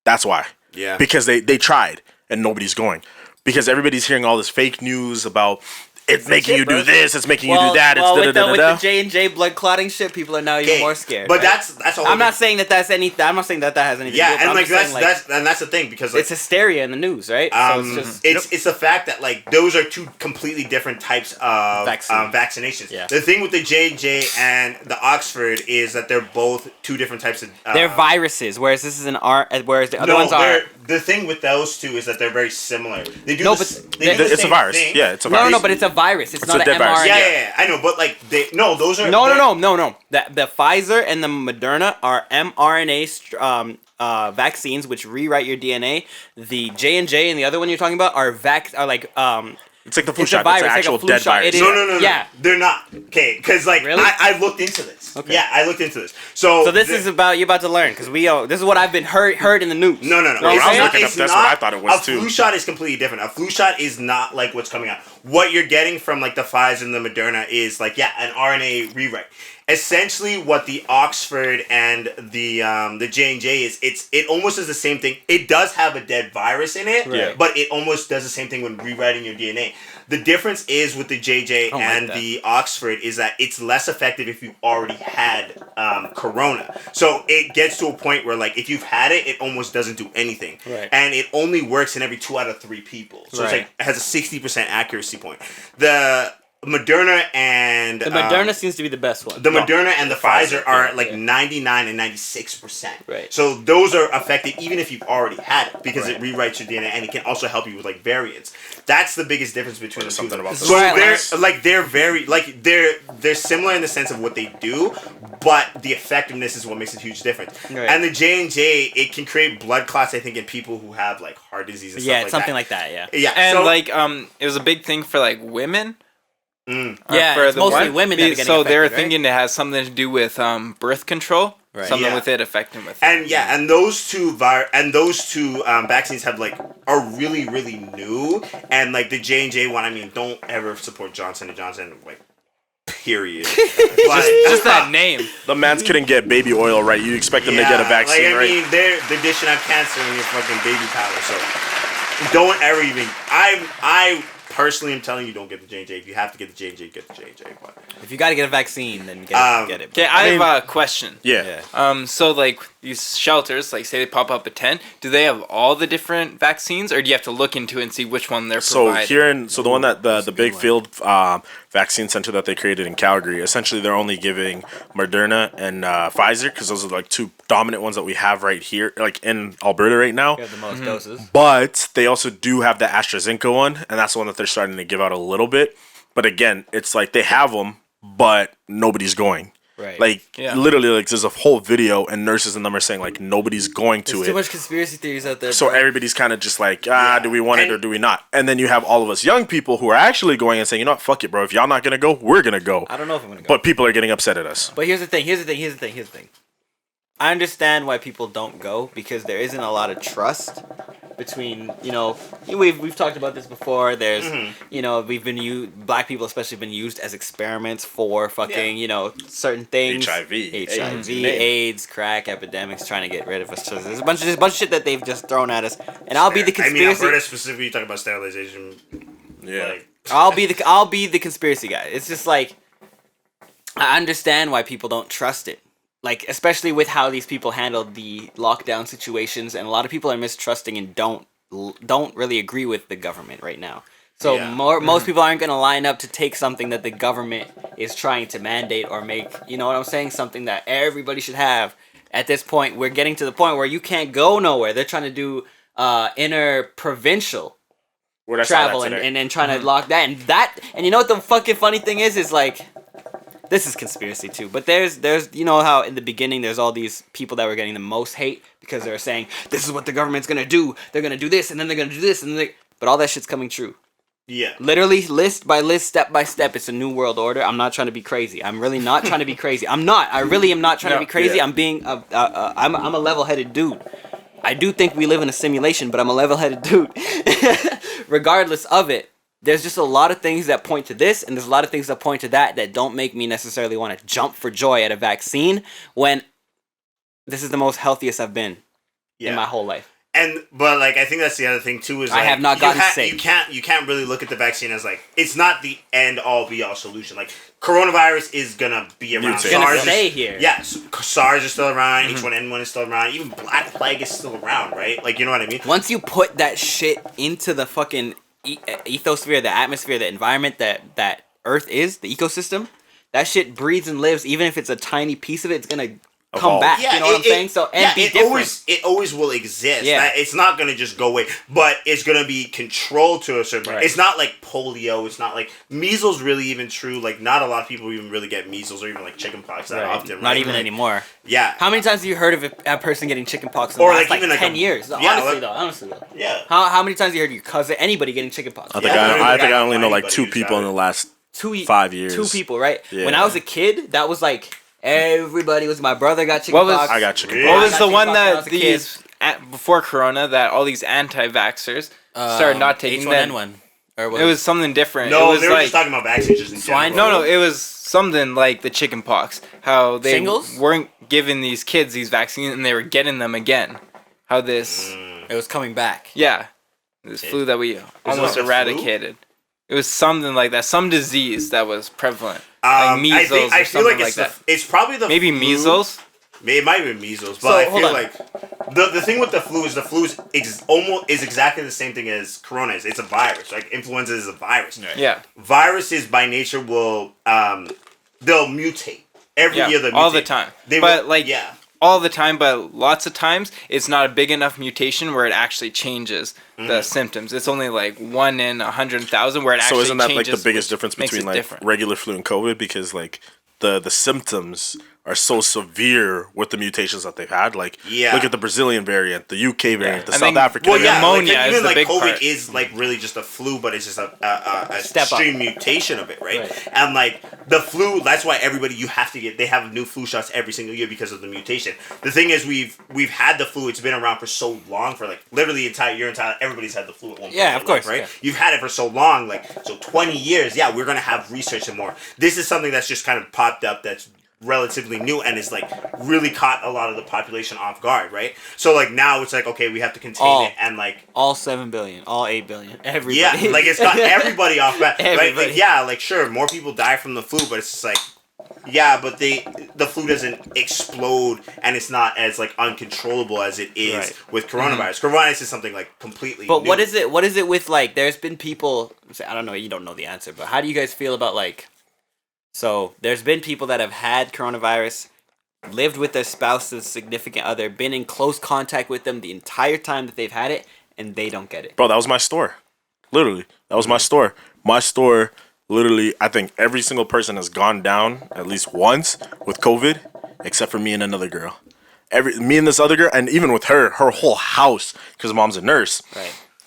That's why. Yeah. Because they tried and nobody's going. Because everybody's hearing all this fake news about it's making you do this, it's making you do that. Well, it's with the J&J blood clotting shit, people are now even more scared. But right? that's a whole I'm not saying that that's anything. I'm not saying that has anything. Yeah, to do and with it, and that's the thing, because like, it's hysteria in the news, right? So it's the fact that like those are two completely different types of vaccinations. Yeah. The thing with the J&J and the Oxford is that they're both two different types of. They're viruses, whereas this is an R. Whereas the other ones are. The thing with those two is that they're very similar. They do. It's a virus. Thing. Yeah, it's a virus. No, but it's a virus. It's not a an dead virus. mRNA. Yeah, I know, but like those are No. The Pfizer and the Moderna are mRNA vaccines which rewrite your DNA. The J&J and the other one you're talking about are it's like the flu shot. Virus, it's an actual like a flu dead shot. virus. No. Yeah. They're not. Okay, because like really? I looked into this. Okay. Yeah, I looked into this. So this is about you're about to learn, because this is what I've been heard in the news. No. That's what I thought it was too. A flu shot is completely different. A flu shot is not like what's coming out. What you're getting from like the Pfizer and the Moderna is like an RNA rewrite. Essentially, what the Oxford and the J&J is, it almost is the same thing. It does have a dead virus in it, right. but it almost does the same thing when rewriting your DNA. The difference is with the JJ and the Oxford is that it's less effective if you already had corona. So it gets to a point where like if you've had it, it almost doesn't do anything, right. and it only works in every 2 out of 3 people. So it's like it has a 60% accuracy point. The Moderna and the Moderna seems to be the best one. The Moderna and the Pfizer are like 99 and 96%. Right. So those are effective even if you've already had it, because it rewrites your DNA and it can also help you with like variants. That's the biggest difference between the two. So they're similar in the sense of what they do, but the effectiveness is what makes a huge difference. Right. And the J&J, it can create blood clots, I think, in people who have like heart disease and stuff like that. Yeah, something like that. Yeah. Yeah. And it was a big thing for like women. Yeah, it's mostly women that are getting so they're affected, thinking it has something to do with birth control, something with it affecting with. And those two vaccines are really really new, and like the J&J one, I mean, don't ever support Johnson & Johnson, like, period. just that name. The man's couldn't get baby oil right. You expect them to get a vaccine right? I mean, they're dishing out cancer in your fucking baby powder, so don't ever even. I personally am telling you, don't get the J&J. If you have to get the J&J, get the J&J. But if you got to get a vaccine, then get it. Okay, I have a question. Yeah. So like these shelters, like say they pop up a tent, do they have all the different vaccines, or do you have to look into it and see which one they're providing? So the one that the big field vaccine center that they created in Calgary, essentially they're only giving Moderna and Pfizer, because those are like two dominant ones that we have right here, like in Alberta right now. You have the most doses. But they also do have the AstraZeneca one, and that's the one that they're starting to give out a little bit. But again, it's like they have them, but nobody's going. Right. Like, literally, like, there's a whole video, and nurses and them are saying, like, nobody's going to There's it. too much conspiracy theories out there. So everybody's kind of just like, do we want it or do we not? And then you have all of us young people who are actually going and saying, you know what, fuck it, bro. If y'all not going to go, we're going to go. I don't know if I'm going to go. But people are getting upset at us. But here's the thing. I understand why people don't go, because there isn't a lot of trust between, we've talked about this before. There's, black people especially been used as experiments for fucking, certain things. HIV, AIDS, crack epidemics, trying to get rid of us. So there's a bunch of shit that they've just thrown at us. And I'll be the conspiracy. I mean, Alberta specifically, you talk about sterilization. Yeah. I'll be the conspiracy guy. It's just like, I understand why people don't trust it. Like, especially with how these people handled the lockdown situations, and a lot of people are mistrusting and don't really agree with the government right now. So most people aren't gonna line up to take something that the government is trying to mandate or make. You know what I'm saying? Something that everybody should have. At this point, we're getting to the point where you can't go nowhere. They're trying to do inter-provincial travel and trying to lock that. And you know what the fucking funny thing is like, this is conspiracy too. But there's you know how in the beginning there's all these people that were getting the most hate because they were saying, this is what the government's gonna do. They're gonna do this and then they're gonna do this but all that shit's coming true. Yeah. Literally, list by list, step by step, it's a new world order. I'm not trying to be crazy. I'm really not trying to be crazy. I really am not trying to be crazy. Yeah. I'm being I'm a level-headed dude. I do think we live in a simulation, but I'm a level-headed dude. Regardless of it, there's just a lot of things that point to this, and there's a lot of things that point to that don't make me necessarily want to jump for joy at a vaccine when this is the most healthiest I've been in my whole life. But like I think that's the other thing too is like, I have not gotten sick. You can't really look at the vaccine as like it's not the end all be all solution. Like coronavirus is gonna be around. It's gonna stay here. Yeah, SARS is still around. H1N1 is still around. Even Black Plague is still around, right? Like you know what I mean. Once you put that shit into the fucking ethosphere, the atmosphere, the environment that Earth is, the ecosystem, that shit breathes and lives. Even if it's a tiny piece of it, it's gonna come back. Yeah, you know what I'm saying? So be different. It always will exist. Yeah. It's not gonna just go away, but it's gonna be controlled to a certain point. Right. It's not like polio. It's not like measles. Really, even true. Like not a lot of people even really get measles or even like chickenpox that often. Right? Not even anymore. Yeah. How many times have you heard of a person getting chickenpox in the last like 10 years? Honestly though. Yeah. How many times have you heard your cousin, anybody getting chickenpox? I think I only know like 2 people in the last 5 years. 2 people, right? Yeah. When I was a kid, that was like. Everybody was. My brother got chickenpox. I got chickenpox. What was the one that before Corona that all these anti-vaxxers started not taking H1N1? It was something different. No, it was they were just talking about vaccines just in swine. No, it was something like the chickenpox. How they weren't giving these kids these vaccines and they were getting them again. How this it was coming back. Yeah, this flu that we almost eradicated. It was something like that. Some disease that was prevalent. Like measles I feel like it's probably the maybe flu. Measles. It might be measles, but I feel like the thing with the flu is almost exactly the same thing as corona is. It's a virus. Like influenza is a virus. Right. Yeah. Viruses by nature will they'll mutate every year. They mutate. All the time. All the time, but lots of times it's not a big enough mutation where it actually changes the symptoms. It's only like 1 in 100,000 where it actually changes. So isn't that like the biggest difference between like regular flu and COVID? Because like the symptoms are so severe with the mutations that they've had. Like, look at the Brazilian variant, the UK variant, the South African variant. Pneumonia is the big COVID part. is like really just a flu, but it's just a extreme mutation of it, right? And like the flu, that's why everybody they have new flu shots every single year because of the mutation. The thing is, we've had the flu. It's been around for so long, for like literally everybody's had the flu at one point. Yeah, of course, right? Yeah. You've had it for so long, like so 20 years. Yeah, we're gonna have research and more. This is something that's just kind of popped up. That's relatively new and is like really caught a lot of the population off guard, right? So like now it's like, okay, we have to contain it and like all 7 billion, all 8 billion, everybody. Yeah, like it's got everybody off guard. Like yeah, like sure, more people die from the flu, but it's just like but the flu doesn't explode and it's not as like uncontrollable as it is with coronavirus. Coronavirus is something like completely But new. what is it with like there's been people I don't know, you don't know the answer, but how do you guys feel about like so there's been people that have had coronavirus, lived with their spouse's significant other, been in close contact with them the entire time that they've had it, and they don't get it. Bro, that was my store. Literally. That was my store. My store, literally, I think every single person has gone down at least once with COVID, except for me and another girl. Me and this other girl, and even with her whole house, because mom's a nurse,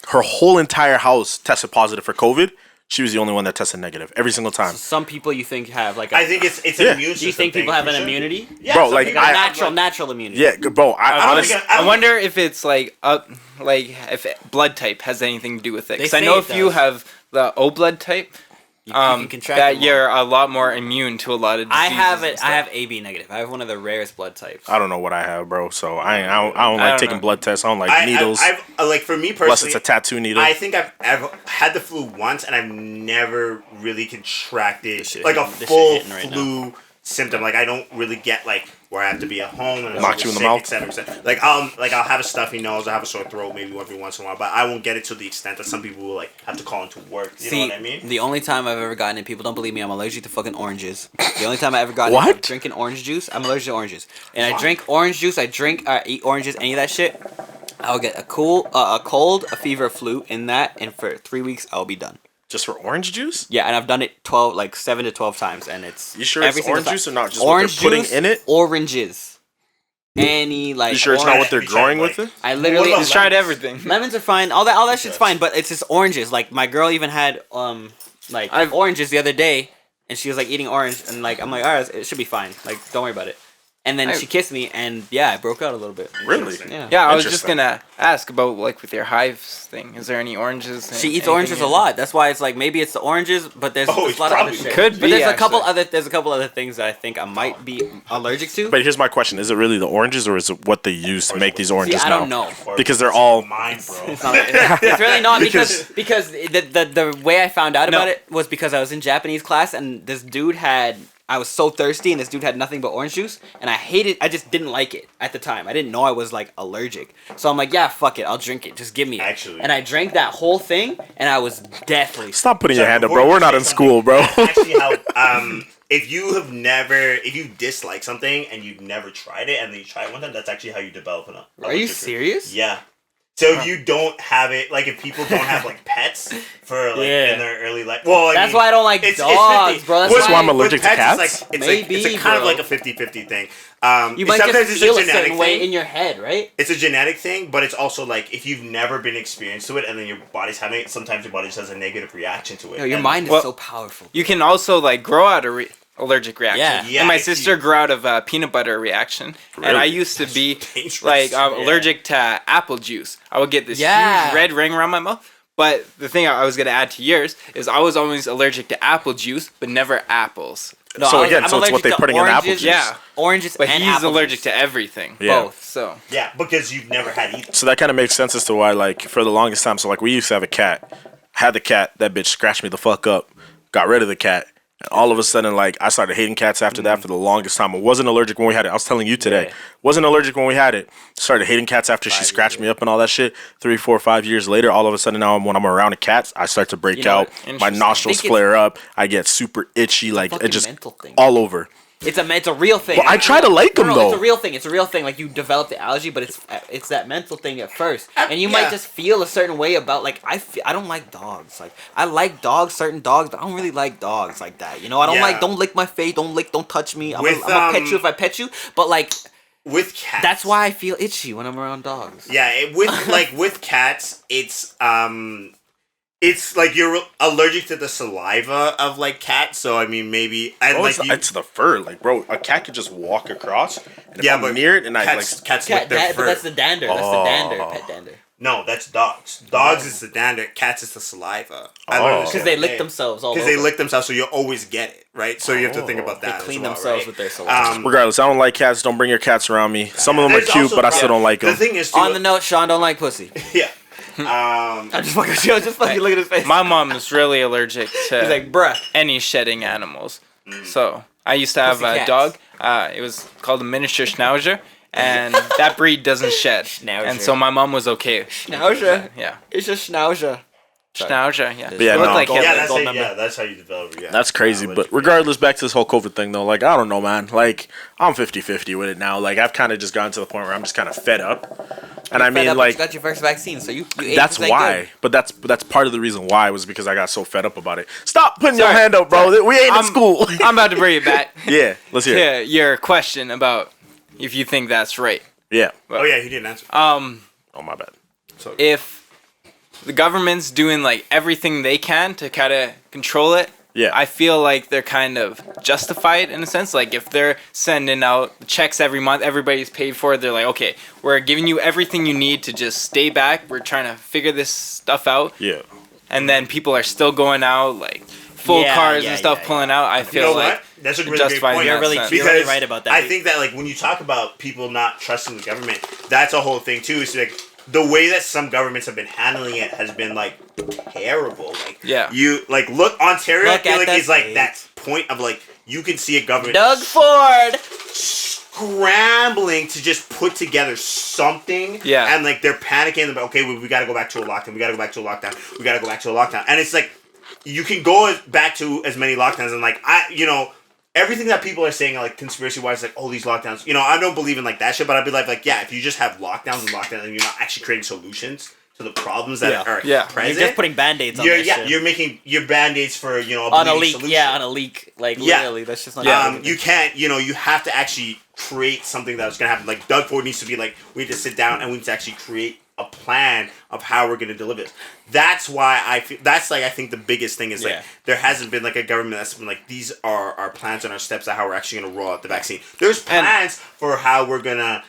her whole entire house tested positive for COVID. She was the only one that tested negative every single time. So some people you think have like I think it's an immune system. Do you think people have an immunity? Yeah, bro, like natural immunity. Yeah, bro. I wonder if it's like if blood type has anything to do with it. Because I know if you have the O blood type, you can contract that you're a lot more immune to a lot of diseases. I have AB negative. I have one of the rarest blood types. I don't know what I have, bro. So I don't like taking blood tests. I don't like needles. I've like for me personally, unless it's a tattoo needle. I think I've had the flu once, and I've never really contracted like a full flu symptom. Like I don't really get like where I have to be at home and knock you in the mouth, etc. Like I'll have a stuffy nose, I'll have a sore throat maybe every once in a while, but I won't get it to the extent that some people will like have to call into work. You know what I mean? The only time I've ever gotten it, people don't believe me, I'm allergic to fucking oranges. The only time I ever gotten what? it, drinking orange juice, I'm allergic to oranges. And I drink orange juice, I eat oranges, any of that shit. I'll get a cold, a fever, a flu in that, and for 3 weeks I'll be done. Just for orange juice? Yeah, and I've done it 7 to 12 times, and it's. You sure it's orange juice or not? Just orange what they're putting juice, in it? Oranges. You sure it's not what they're growing with it? I literally just tried everything. Lemons are fine. All that shit's fine, but it's just oranges. Like my girl even had oranges the other day, and she was like eating orange, and like I'm like, alright, it should be fine. Like don't worry about it. And then she kissed me, and yeah, I broke out a little bit. Really? Yeah, I was just gonna ask about like with your hives thing. Is there any oranges? She eats oranges a lot. That's why it's like maybe it's the oranges, but there's a lot of other shit. Could be. But there's a couple other things that I think I might be allergic to. But here's my question: is it really the oranges, or is it what they use to make these oranges now? I don't know. Because they're all mine, bro. It's really not because the way I found out about it was because I was in Japanese class and this dude I was so thirsty and this dude had nothing but orange juice and I just didn't like it at the time. I didn't know I was like allergic. So I'm like, yeah, fuck it, I'll drink it. Just give me it. Actually. And I drank that whole thing and I was deathly Stop putting your hand up, bro. We're not in school, bro. Actually, if you dislike something and you've never tried it and then you try it one time, that's actually how you develop an allergic. Are you serious? Yeah. So if you don't have it, like if people don't have like pets for like in their early life, that's why I don't like dogs, bro. That's why I'm allergic to cats. It's kind of like a 50-50 thing. You might just feel a certain way in your head, right? It's a genetic thing, but it's also like if you've never been experienced to it and then your body's having it, sometimes your body just has a negative reaction to it. No, your mind is so powerful. You can also like grow out allergic reaction. Yeah. And my sister grew out of peanut butter reaction. Really? And I used to be like allergic to apple juice. I would get this huge red ring around my mouth. But the thing I was going to add to yours is I was always allergic to apple juice, but never apples. No, so again, it's what they're putting in apple juice. Yeah. Oranges but and he's apple allergic juice. to everything. Yeah. Both, so. Yeah, because you've never had either. So that kind of makes sense as to why, like, for the longest time, so like we used to have a cat. Had the cat, that bitch scratched me the fuck up. Got rid of the cat. And all of a sudden, like, I started hating cats after that for the longest time. I wasn't allergic when we had it. I was telling you today. Wasn't allergic when we had it. Started hating cats after she scratched me up and all that shit. 3, 4, 5 years later, all of a sudden now when I'm around cats, I start to break out. My nostrils flare up. I get super itchy. Like, it just all over. It's a real thing. Well, I try to like them though. It's a real thing. It's a real thing. Like you develop the allergy, but it's that mental thing at first, and you might just feel a certain way about like I don't like dogs. Like I like dogs, certain dogs, but I don't really like dogs like that. You know, I don't don't lick my face, don't touch me. I'm gonna pet you if I pet you, but like with cats, that's why I feel itchy when I'm around dogs. Yeah, with cats, it's like you're allergic to the saliva of like cats, so I mean maybe and like it's the fur, like bro, a cat could just walk across. And if I'm near it, and cats lick their fur. But that's the dander. That's the dander. Pet dander. No, that's dogs. Dogs is the dander. Cats is the saliva. Because they lick themselves all over. Because they lick themselves, so you always get it, right? So you have to think about that. They clean as well, themselves right? with their saliva. Regardless, I don't like cats. Don't bring your cats around me. Some of them are cute, but I still don't like them. The thing is, too, on the note, Sean don't like pussy. Yeah. I just fucking look at his face. My mom is really allergic to He's like, bruh. any shedding animals. So I used to have a dog. It was called a miniature schnauzer, and that breed doesn't shed. Schnauzer. And so my mom was okay. Schnauzer? Yeah. It's just schnauzer. Schnauzer, yeah. Yeah, no. Like that's how you develop it. Yeah. That's crazy. But regardless, back to this whole COVID thing, though, like, I don't know, man. Like, I'm 50-50 with it now. Like, I've kind of just gotten to the point where I'm just kind of fed up. And I mean, like, you got your first vaccine, so you ate. That's why. But that's part of the reason why was because I got so fed up about it. Stop putting your hand up, bro. We ain't in school. I'm about to bring it back. Yeah, let's hear it. Your question about if you think that's right. Yeah. Oh yeah, he didn't answer. Oh my bad. So if the government's doing like everything they can to kind of control it, yeah, I feel like they're kind of justified in a sense. Like if they're sending out checks every month, everybody's paid for it. They're like, okay, we're giving you everything you need to just stay back. We're trying to figure this stuff out. Yeah. And then people are still going out like full cars and stuff pulling out. I feel like that's a really great point. You're really right about that. I think that like when you talk about people not trusting the government, that's a whole thing too. It's like the way that some governments have been handling it has been like terrible. Like you like look Ontario, I feel like is like that point of like you can see a government Doug Ford scrambling to just put together something. Yeah. And like they're panicking about, okay, we got to go back to a lockdown. We got to go back to a lockdown. We got to go back to a lockdown. And it's like you can go back to as many lockdowns and like everything that people are saying like conspiracy wise, like these lockdowns. I don't believe in like that shit, but I'd be like yeah, if you just have lockdowns and you're not actually creating solutions to the problems that are present. You're just putting band-aids on that shit. You're making your band-aids for, on a leak. solution. Yeah, on a leak. Like, literally, that's just not you can't, you have to actually create something that's going to happen. Like, Doug Ford needs to be like, we need to sit down and we need to actually create a plan of how we're going to deliver this. That's why I think the biggest thing is, like, there hasn't been, like, a government that's been like, these are our plans and our steps of how we're actually going to roll out the vaccine. There's plans for how we're going to,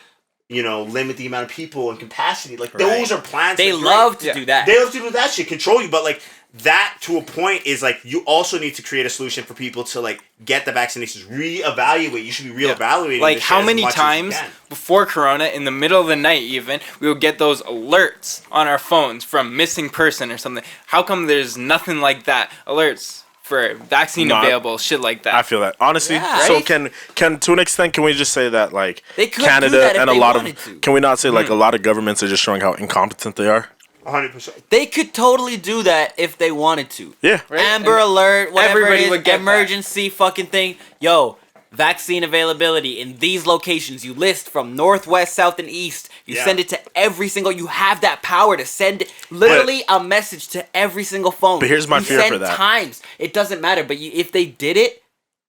limit the amount of people and capacity. Like, those are plans. They love to do that. They love to do that shit, control you. But, like, that, to a point, is, like, you also need to create a solution for people to, like, get the vaccinations. Reevaluate. You should be reevaluating Like, this how shit many as much times as you can. before Corona, in the middle of the night even, we would get those alerts on our phones from missing person or something. How come there's nothing like that? Alerts for vaccine available, shit like that. I feel that, honestly. So can to an extent, can we just say that, like, they could Canada do that if and a they lot of wanted to. can we not say like a lot of governments are just showing how incompetent they are? 100%. They could totally do that if they wanted to. Yeah. Right? Amber And Alert, whatever everybody it is, would get emergency fucking thing. Yo, vaccine availability in these locations. You list from northwest, south, and east. You send it to every single. You have that power to send literally a message to every single phone. But here's my fear send for that. Times. It doesn't matter. But if they did it,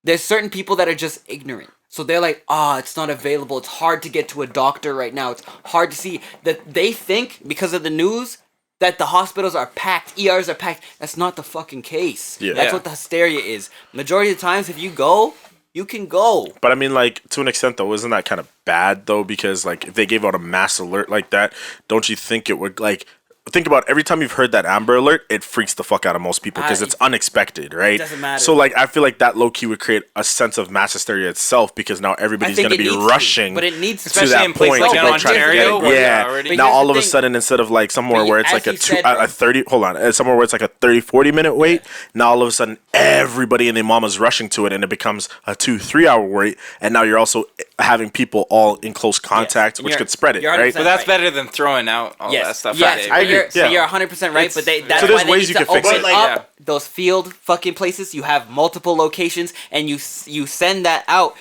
there's certain people that are just ignorant. So they're like, it's not available. It's hard to get to a doctor right now. It's hard to see. That they think because of the news that the hospitals are packed, ERs are packed. That's not the fucking case. Yeah. That's what the hysteria is. Majority of the times, if you go, you can go. But I mean, like, to an extent, though, isn't that kind of bad, though? Because, like, if they gave out a mass alert like that, don't you think it would, like... Think about every time you've heard that Amber Alert, it freaks the fuck out of most people because it's unexpected, right? It doesn't matter. So, like, I feel like that low-key would create a sense of mass hysteria itself because now everybody's going to be rushing but it needs to especially that in places point like to go try to get Ontario, it. where Yeah. they're already- Now, But all of a here's the sudden, instead of, like, somewhere But where it's as like you said, bro. a 30... Hold on. Somewhere where it's like a 30, 40-minute wait, now all of a sudden, everybody and their mama's rushing to it, and it becomes a 2-3 hour wait, and now you're also having people all in close contact, which could spread it, you're right? 100% But that's better than throwing out all that stuff. Yes, I agree. So you're 100% right, but that's So there's why they ways need you to can fix open it. Like, up those field fucking places. You have multiple locations, and you send that out.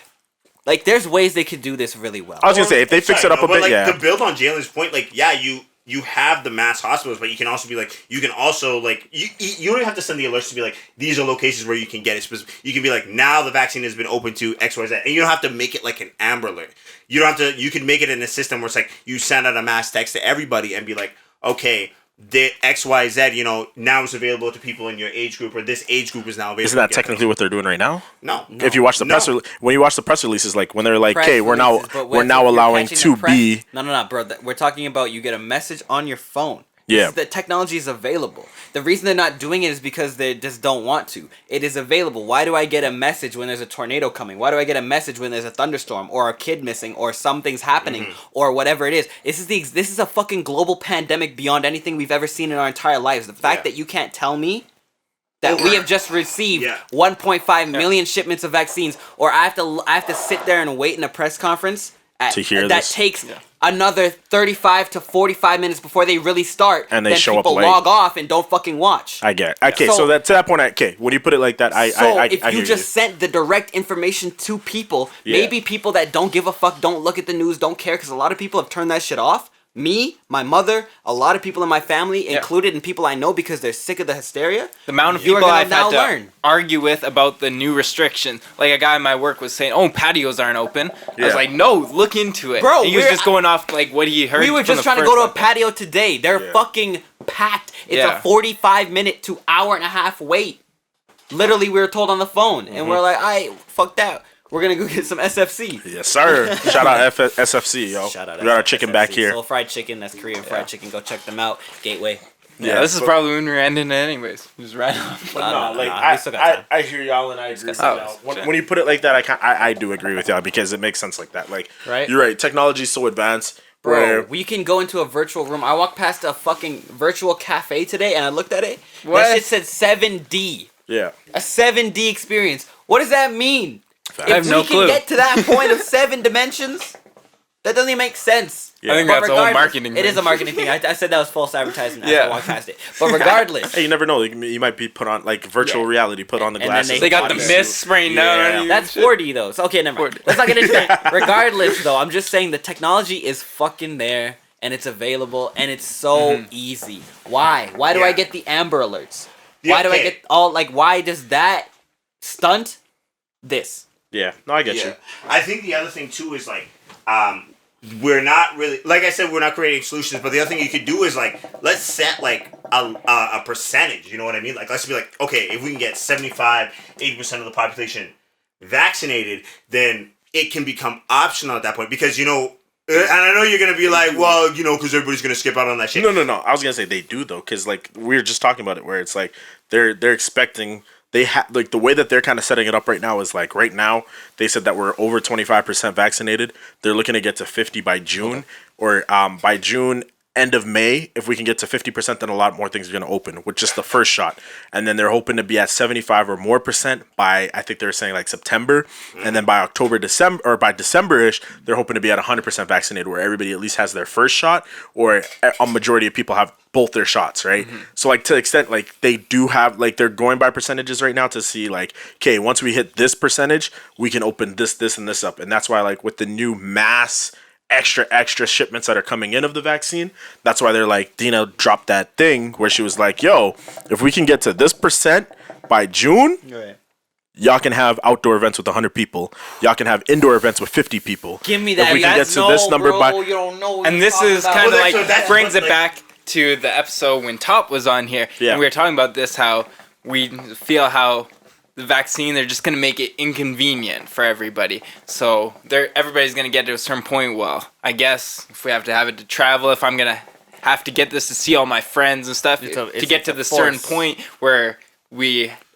Like, there's ways they could do this really well. I was gonna say if they fix it up a bit, like, to build on Jalen's point, like, you have the mass hospitals, but you can also be like, you can also, like, you don't even have to send the alerts to be like, these are locations where you can get it. You can be like, now the vaccine has been open to XYZ, and you don't have to make it like an Amber Alert. You don't have to. You can make it in a system where it's like you send out a mass text to everybody and be like, okay, the XYZ, now it's available to people in your age group, or this age group is now available. isn't that technically what they're doing right now? No. If you watch the when you watch the press releases, like when they're like, Press "Okay, we're releases, but now you're allowing catching the 2B." No, bro. We're talking about you get a message on your phone. Yeah. The technology is available. The reason they're not doing it is because they just don't want to. It is available. Why do I get a message when there's a tornado coming? Why do I get a message when there's a thunderstorm or a kid missing or something's happening or whatever it is? This is a fucking global pandemic beyond anything we've ever seen in our entire lives. The fact that you can't tell me that we have just received 1.5 million shipments of vaccines, or I have to sit there and wait in a press conference to hear that this. takes another 35 to 45 minutes before they really start, and they then show up people late. log off and don't fucking watch. I get it. Okay, so that to that point, when you put it like that, I if I you hear just sent the direct information to people, Yeah. maybe people that don't give a fuck, don't look at the news, don't care, because a lot of people have turned that shit off. Me, my mother, a lot of people in my family, included, and people I know because they're sick of the hysteria. The amount of You are people gonna I've now had to learn. argue with about the new restriction. Like a guy in my work was saying, "Oh, patios aren't open." I was Yeah. like, "No, look into it." Bro, and he was just going off like what he heard. We were from just the trying to first go to a lockdown. patio today. They're fucking packed. It's a 45-minute to hour and a half wait. Literally, we were told on the phone, and we're like, fuck that. We're gonna go get some SFC. Yes, sir. Shout out SFC, yo. Shout out We got our chicken SFC. back here. Soul Fried Chicken, that's Korean fried chicken. Go check them out. Gateway. Yeah, this is probably when we're ending it anyways. Just right off. We still got time. I hear y'all and I agree with Oh, y'all. When you put it like that, I do agree with y'all because it makes sense like that. Like, Right? You're right. Technology's so advanced. Bro, we can go into a virtual room. I walked past a fucking virtual cafe today and I looked at it. What? That shit said 7D. Yeah. A 7D experience. What does that mean? I have If no we clue. can get to that point of 7 dimensions, that doesn't even make sense. I think But that's a whole regardless- marketing thing. It is a marketing thing. I said that was false advertising as Yeah. I walked past it. But regardless, Hey, you never know. You might be put on like virtual reality, put on the And then glasses. they got the Yeah. mist spraying down on you. that's 4D though. So okay, never mind. 4D. Let's not get into that. Regardless though, I'm just saying the technology is fucking there and it's available and it's so easy. Why? Why do I get the Amber Alerts? Why do I get all like? Why does that stunt this? Yeah, no, I get you. I think the other thing too is like, we're not really, like I said, we're not creating solutions. But the other thing you could do is like, let's set like a percentage. You know what I mean? Like, let's be like, okay, if we can get 75, 80% of the population vaccinated, then it can become optional at that point. Because and I know you're gonna be like, well, because everybody's gonna skip out on that shit. No. I was gonna say they do though, because like we were just talking about it, where it's like they're expecting. They have like the way that they're kind of setting it up right now is like right now they said that we're over 25% vaccinated. They're looking to get to 50 by June, or by June, end of May. If we can get to 50%, then a lot more things are going to open with just the first shot. And then they're hoping to be at 75 or more percent by, I think they're saying like September. And then by December, or by December-ish, they're hoping to be at 100% vaccinated, where everybody at least has their first shot, or a majority of people have both their shots, right? So like to the extent like they do have, like they're going by percentages right now to see like, okay, once we hit this percentage, we can open this and this up. And that's why like with the new mass extra shipments that are coming in of the vaccine, that's why they're like, Dina dropped that thing where she was like, yo, if we can get to this percent by June, y'all can have outdoor events with 100 people. Y'all can have indoor events with 50 people. Give me that. If we can get to this number bro, by, you don't know. And this is kind of Well, like that's brings what, it back to the episode when Top was on here, Yeah. and we were talking about this, how we feel how the vaccine, they're just gonna make it inconvenient for everybody. So everybody's gonna get to a certain point. Well, I guess if we have to have it to travel, if I'm gonna have to get this to see all my friends and stuff, to get to the certain point where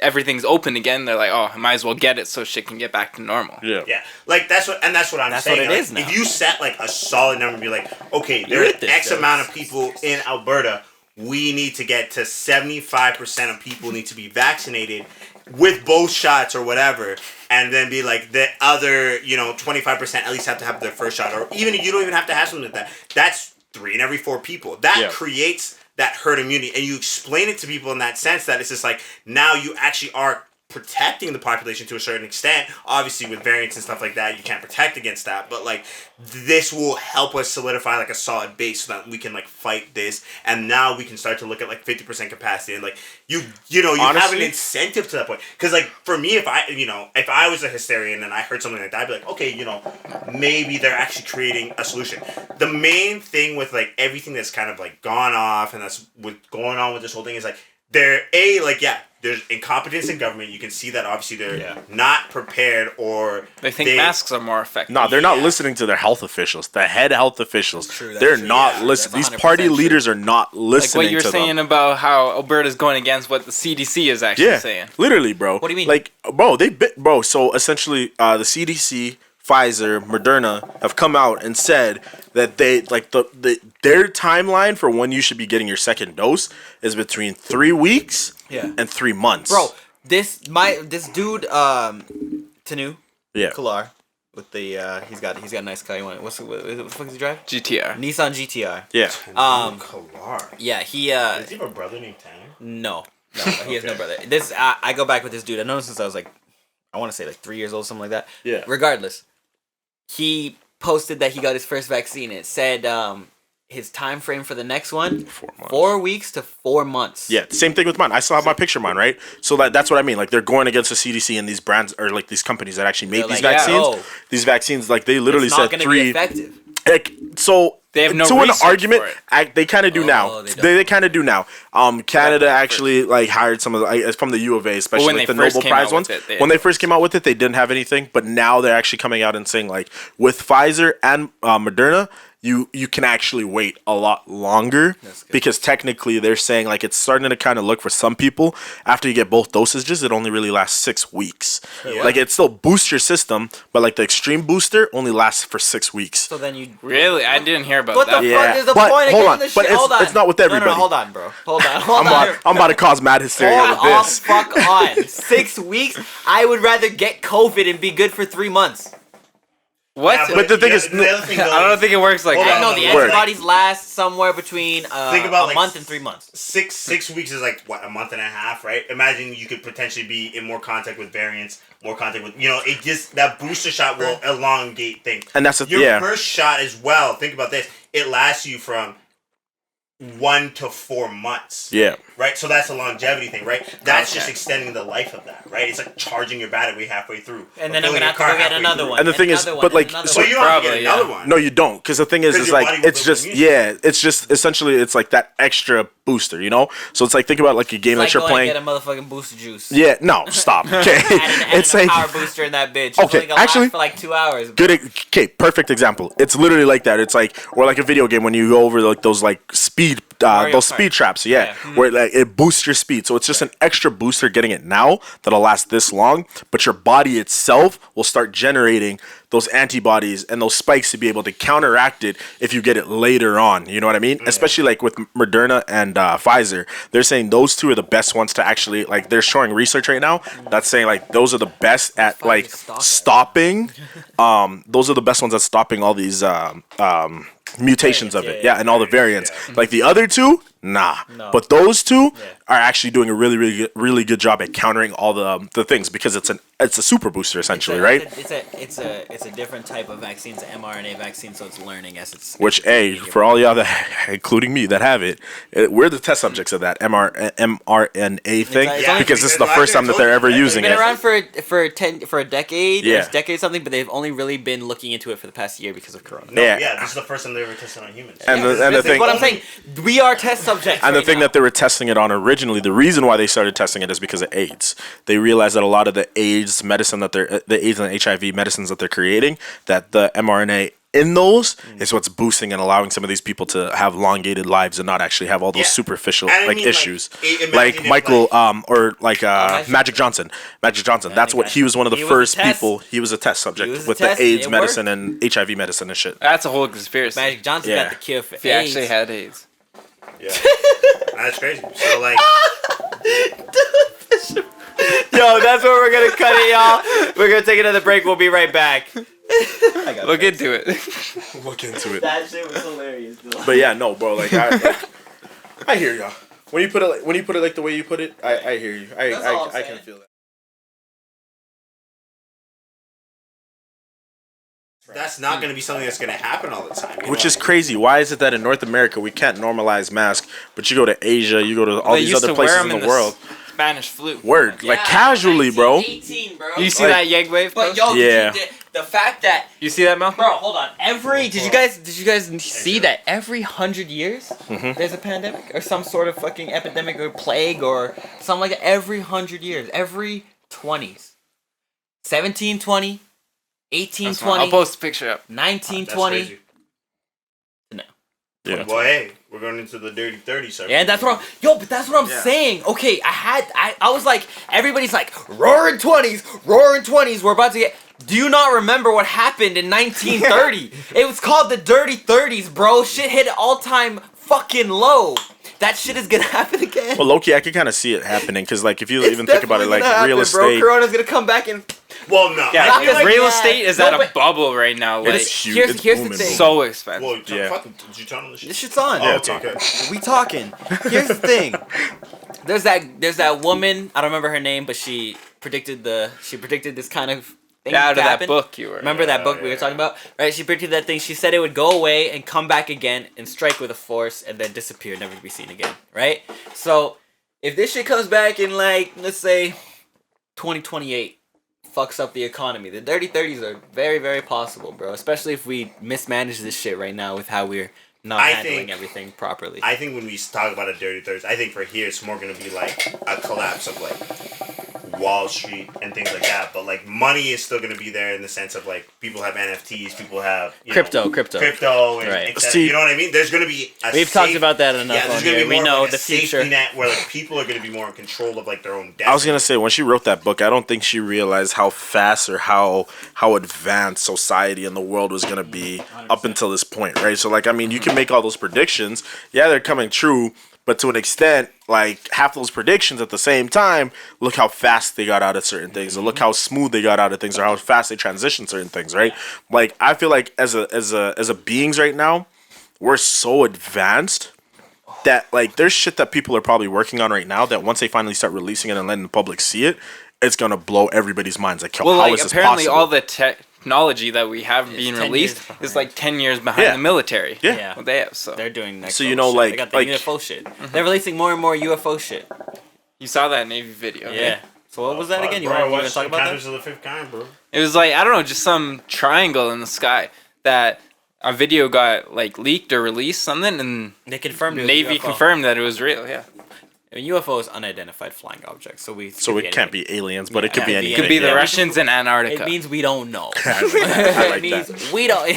everything's open again, they're like, oh, I might as well get it so shit can get back to normal. yeah. Yeah, like that's what I'm saying. what it like, is now. If you set like a solid number, and be like, okay, there are with this, X though. amount of people in Alberta. We need to get to 75% of people need to be vaccinated with both shots or whatever, and then be like the other, 25% at least have to have their first shot, or even if you don't even have to have something like that. That's 3 in every 4 people. That creates that herd immunity, and you explain it to people in that sense that it's just like now you actually are protecting the population to a certain extent. Obviously with variants and stuff like that you can't protect against that, but like this will help us solidify like a solid base so that we can like fight this, and now we can start to look at like 50% capacity, and like you honestly have an incentive to that point. Because like for me, if I was a hysterian and I heard something like that, I'd be like, okay, maybe they're actually creating a solution. The main thing with like everything that's kind of like gone off and that's going on with this whole thing is like there's incompetence in government. You can see that obviously they're not prepared, or They think masks are more effective. No, they're not listening to their health officials, the head health officials. They're not listening. These That's party 100% leaders are not listening Like what you were to saying them. about how Alberta's going against what the CDC is actually saying. Literally, bro. What do you mean? Like, bro, so essentially, the CDC, Pfizer, Moderna have come out and said that they like their timeline for when you should be getting your second dose is between 3 weeks and 3 months. Bro, this dude Tanu Yeah. Kalar with the he's got a nice car. What the fuck does he drive? GTR. Nissan GTR. Yeah. Kalar. Yeah, he Does he have a brother named Tanner? no, he has no brother. This I go back with this dude. I know him since I was like, I want to say like 3 years old, something like that. Yeah. Regardless, he posted that he got his first vaccine. It said his time frame for the next one 4 months. 4 weeks to 4 months. Yeah, same thing with mine. I still have my picture of mine, right? So that's what I mean. Like they're going against the CDC and these brands, or like these companies that actually make They're these like, vaccines. yeah, oh. These vaccines, like they literally It's not said gonna be 3. effective. Like so. They have no to an research argument, for it. they kind of do now. they don't. They kind of do now. Canada actually like hired some of the from the U of A, especially when like they the first Nobel came Prize out ones. with it, When they first came out with it, they didn't have anything, but now they're actually coming out and saying like with Pfizer and Moderna, you can actually wait a lot longer because technically they're saying like it's starting to kind of look for some people after you get both dosages, it only really lasts 6 weeks. Like it still boosts your system, but like the extreme booster only lasts for 6 weeks. So then you really, I didn't hear about what that. the fuck is the point of hold getting on, this but shit? Hold on. it's not with everybody. No, hold on, bro. Hold on. I'm about to cause mad hysteria with this. Fuck on. 6 weeks. I would rather get COVID and be good for 3 months. What? Yeah, but the thing is, I don't think it works like that. No, the antibodies last somewhere between think about a month and 3 months. 6 weeks is like what, a month and a half, right? Imagine you could potentially be in more contact with variants, more contact with it just that booster shot will elongate things. And that's your first shot as well. Think about this; it lasts you from 1 to 4 months. Yeah. Right? So that's a longevity thing, right? That's just extending the life of that, right? It's like charging your battery halfway through. And then I'm going to have to go get another one. And the thing is, but like... So you don't have to get another one. No, you don't. Because the thing is like, it's just, it's just, essentially, it's like that extra booster, you know? So it's like, think about like a game that you're playing. Get a motherfucking booster juice. Yeah, no, stop. Okay. It's a power booster in that bitch. Okay, actually... for like 2 hours. Good, okay, perfect example. It's literally like that. It's like, or like a video game when you go over like those like speed traps, where like it boosts your speed. So it's just an extra booster getting it now that'll last this long, but your body itself will start generating those antibodies and those spikes to be able to counteract it if you get it later on. You know what I mean? Especially like with Moderna and Pfizer, they're saying those two are the best ones to actually, like, they're showing research right now that's saying like those are the best at like stopping. Those are the best ones at stopping all these mutations of it, and all the variants. Like the other two, nah. No. But those two are actually doing a really good job at countering all the things because it's a super booster essentially, right? It's a different type of vaccine. It's an mRNA vaccine, so it's learning as it's. Which for all y'all that, including me, that have it, we're the test subjects of that mRNA thing because this is the first time that they're ever using it. It's been around for a decade, decade something, but they've only really been looking into it for the past year because of Corona. This is the first time they ever tested on humans. And the thing, what I'm saying, we are test subjects. And the thing that they were testing it on originally, the reason why they started testing it is because of AIDS. They realized that a lot of the AIDS medicine the AIDS and HIV medicines that they're creating, that the mRNA in those is what's boosting and allowing some of these people to have elongated lives and not actually have all those superficial issues. Like Michael or like Magic Johnson. That's what he was one of the first people. He was a test subject with the AIDS medicine and HIV medicine and shit. That's a whole conspiracy. Magic Johnson got the cure for AIDS. He actually had AIDS. Yeah. That's crazy. So like yo, that's where we're gonna cut it, y'all. We're gonna take another break. We'll be right back. Look into it. Look into it. That shit was hilarious, though. But yeah, no, bro. Like I hear y'all. When you put it like the way you put it, I hear you. I can feel that. That's not going to be something that's going to happen all the time. Which is crazy. Why is it that in North America we can't normalize masks, but you go to Asia, you go to all these other places in the world. Spanish flu. Word. Like casually, bro. 18, bro. You see that Yeg wave? But yo, the fact that you see that, Mel? Bro, hold on. Did you guys see that every 100 years there's a pandemic or some sort of fucking epidemic or plague or something like that? Every 100 years, every 20s, 1720. 1820. I'll post a picture up. 1920. No. Yeah. Well, hey, we're going into the dirty 30s, sir. Yeah, that's what that's what I'm saying. Okay, I was like, everybody's like, roaring 20s, we're about to get. Do you not remember what happened in 1930? It was called the dirty 30s, bro. Shit hit an all-time fucking low. That shit is gonna happen again. Well, Loki, I can kind of see it happening because, like, if you even think about it, like real estate, bro. Corona's gonna come back and. Well, no. Yeah, real estate is at a bubble right now. Like, it's huge. Here's the thing. So expensive. Well, did you turn on the shit? This shit's on. Yeah, it's on. Okay. We talking. Here's the thing. There's that woman. I don't remember her name, but she predicted this kind of thing. Out of that book you were. Remember that book we were talking about? Right? She predicted that thing. She said it would go away and come back again and strike with a force and then disappear, never to be seen again. Right? So if this shit comes back in, like, let's say 2028. Fucks up the economy. The dirty 30s are very, very possible, bro. Especially if we mismanage this shit right now with how we're not handling everything properly. I think when we talk about a dirty 30s, I think for here it's more going to be like a collapse of like Wall Street and things like that. But like money is still going to be there in the sense of like people have NFTs, people have crypto, and right. You know what I mean? There's going to be we've talked about that enough. Yeah, there's going to be more we know like the future net where like people are going to be more in control of like their own destiny. I was gonna say when she wrote that book, I don't think she realized how fast or how advanced society and the world was gonna be 100%. Up until this point, right? So like, I mean, you can make all those predictions. Yeah, they're coming true, but to an extent, like half those predictions at the same time, look how fast they got out of certain things, or look how smooth they got out of things, or how fast they transitioned certain things, right? Like I feel like as a beings right now, we're so advanced that like there's shit that people are probably working on right now that once they finally start releasing it and letting the public see it, it's gonna blow everybody's minds. Like, well, how like is this apparently possible? all the technology that we have being released is like 10 years behind the military. Yeah. What they have, so they're doing next. So you know, shit. like- they got the like- UFO shit. They're releasing more and more UFO shit. you saw that Navy video. Yeah. Right? So what was that again? You Bro, want to talk about Encounters that? of the Fifth Kind, bro. It was like, I don't know, just some triangle in the sky that a video got like leaked or released, something, and They confirmed it was Navy UFO. confirmed that it was real. Yeah. I mean, UFO is unidentified flying objects, so it can't be aliens, but it could be Yeah, anything. It could be the Yeah. Russians in Antarctica. It means we don't know. I like It that. means we don't.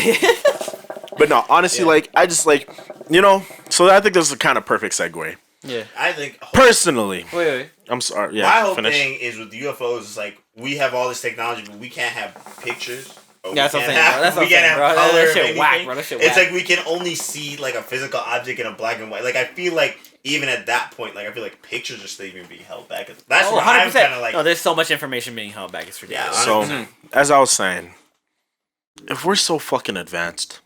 But no, honestly, like I just like, you know. So I think this is a kind of perfect segue. yeah. I think Personally, Wait. I'm sorry. Yeah, my whole finish. thing is with UFOs is like we have all this technology, but we can't have pictures. Or Yeah, that's we what I'm can't saying, bro. That's what we I'm can't saying, have bro. color. That of shit whack, anything. bro. That shit It's whack. like we can only see like a physical object in a black and white. Like I feel like even at that point, like I feel like pictures are still even being held back. That's where I'm kind of like. No, there's so much information being held back. It's ridiculous. Yeah, So, 100%. as I was saying, if we're so fucking advanced,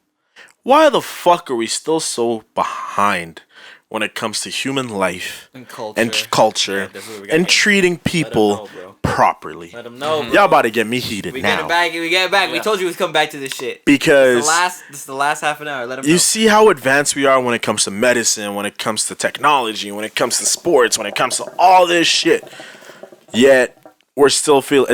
why the fuck are we still so behind when it comes to human life And culture. and culture Yeah, that's what we gotta and get. treating people know, bro. properly? Let them know, bro. Y'all about to get me heated We get it now back. We get it back. We Yeah. told you we'd come back to this shit. because This is the last half an hour. Let them you know. see how advanced we are when it comes to medicine, when it comes to technology, when it comes to sports, when it comes to all this shit. Yet it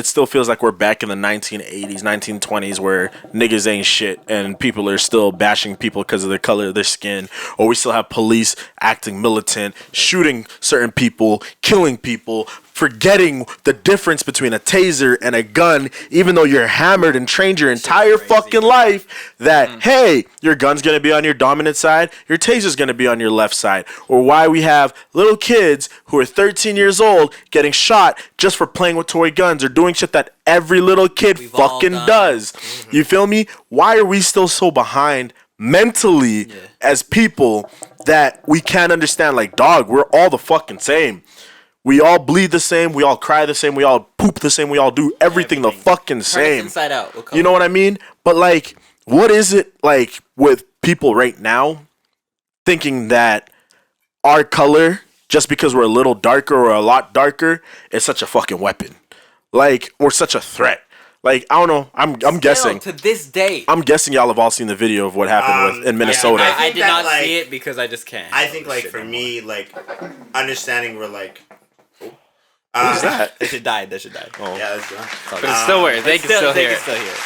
still feels like we're back in the 1980s, 1920s where niggas ain't shit and people are still bashing people because of the color of their skin, or we still have police acting militant, shooting certain people, killing people, forgetting the difference between a taser and a gun, even though you're hammered and trained your entire fucking life that, hey, your gun's gonna be on your dominant side, your taser's gonna be on your left side. Or why we have little kids who are 13 years old getting shot just for playing with toy guns or doing shit that every little kid We've all fucking done. does. You feel me? Why are we still so behind mentally as people that we can't understand? Like, dog, we're all the fucking same. We all bleed the same. We all cry the same. We all poop the same. We all do everything the fucking Turn us same. inside out. We'll You know what I mean? But like, what is it like with people right now thinking that our color, just because we're a little darker or a lot darker, is such a fucking weapon? Like, or such a threat? Like, I don't know. I'm guessing. to this day. I'm guessing y'all have all seen the video of what happened in Minnesota. I I think did that, not like- see it because I just can't. I think like Shit for no me, like understanding we're like. Who's that? That shit died. Oh. Yeah, that's done. But it's still weird. They can still hear it. Still hear it.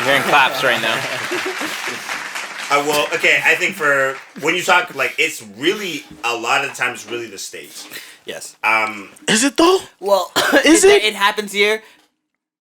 I'm hearing claps right now. Okay, I think for when you talk like it's really a lot of the times really the states. Yes. Is it though? Well, Is it? It happens here,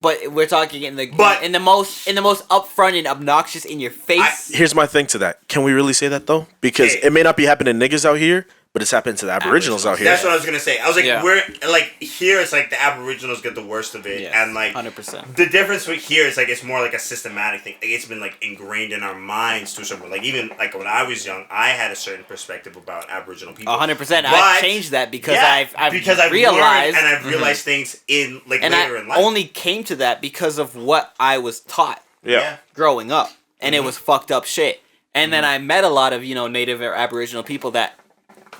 but we're talking in the But- in the most upfront and obnoxious in your face. Here's my thing to that. Can we really say that though? Because Okay. it may not be happening to niggas out here, but it's happening to the Aboriginals out here. That's what I was gonna say. I was like, Yeah. we're like here. It's like the Aboriginals get the worst of it, Yes, and like 100%. the difference with here is like it's more like a systematic thing. Like it's been like ingrained in our minds to a certain. Like even like when I was young, I had a certain perspective about Aboriginal people. 100%. But- I've changed that because Yeah, I've because I've realized learned and I've realized things in like and later I in life. only came to that because of what I was taught Yeah. growing up, and Mm-hmm. it was fucked up shit. And then I met a lot of Native or Aboriginal people that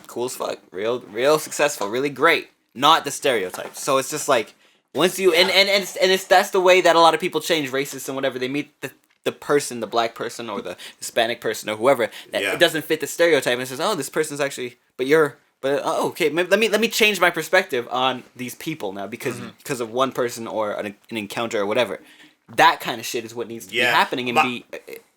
cool as fuck, real successful, really great. Not the stereotypes. So it's just like once you and it's that's the way that a lot of people change races and whatever. They meet the person, the black person or the Hispanic person or whoever that Yeah. it doesn't fit the stereotype and says, oh, this person's actually, okay, let me change my perspective on these people now because of one person or an encounter or whatever. That kind of shit is what needs to be happening and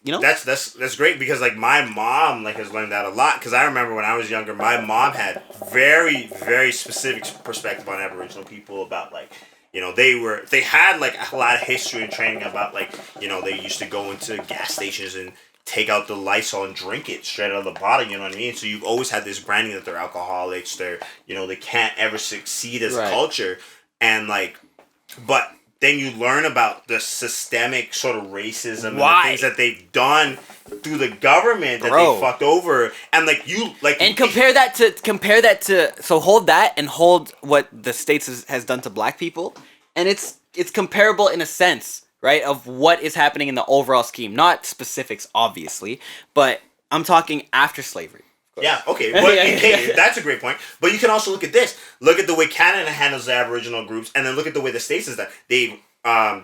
That's great because like my mom like has learned that a lot because I remember when I was younger my mom had very very specific perspective on Aboriginal people about like they had like a lot of history and training about like, they used to go into gas stations and take out the Lysol and drink it straight out of the bottle, you know what I mean? So you've always had this branding that they're alcoholics, they can't ever succeed as a culture. And like, but then you learn about the systemic sort of racism and the things that they've done through the government that they fucked over, and compare that to so hold that and hold what the States has done to black people, and it's comparable in a sense, right, of what is happening in the overall scheme, not specifics obviously, but I'm talking after slavery. Yeah, okay, but that's a great point. But you can also look at this. Look at the way Canada handles the Aboriginal groups, and then look at the way the States is that they've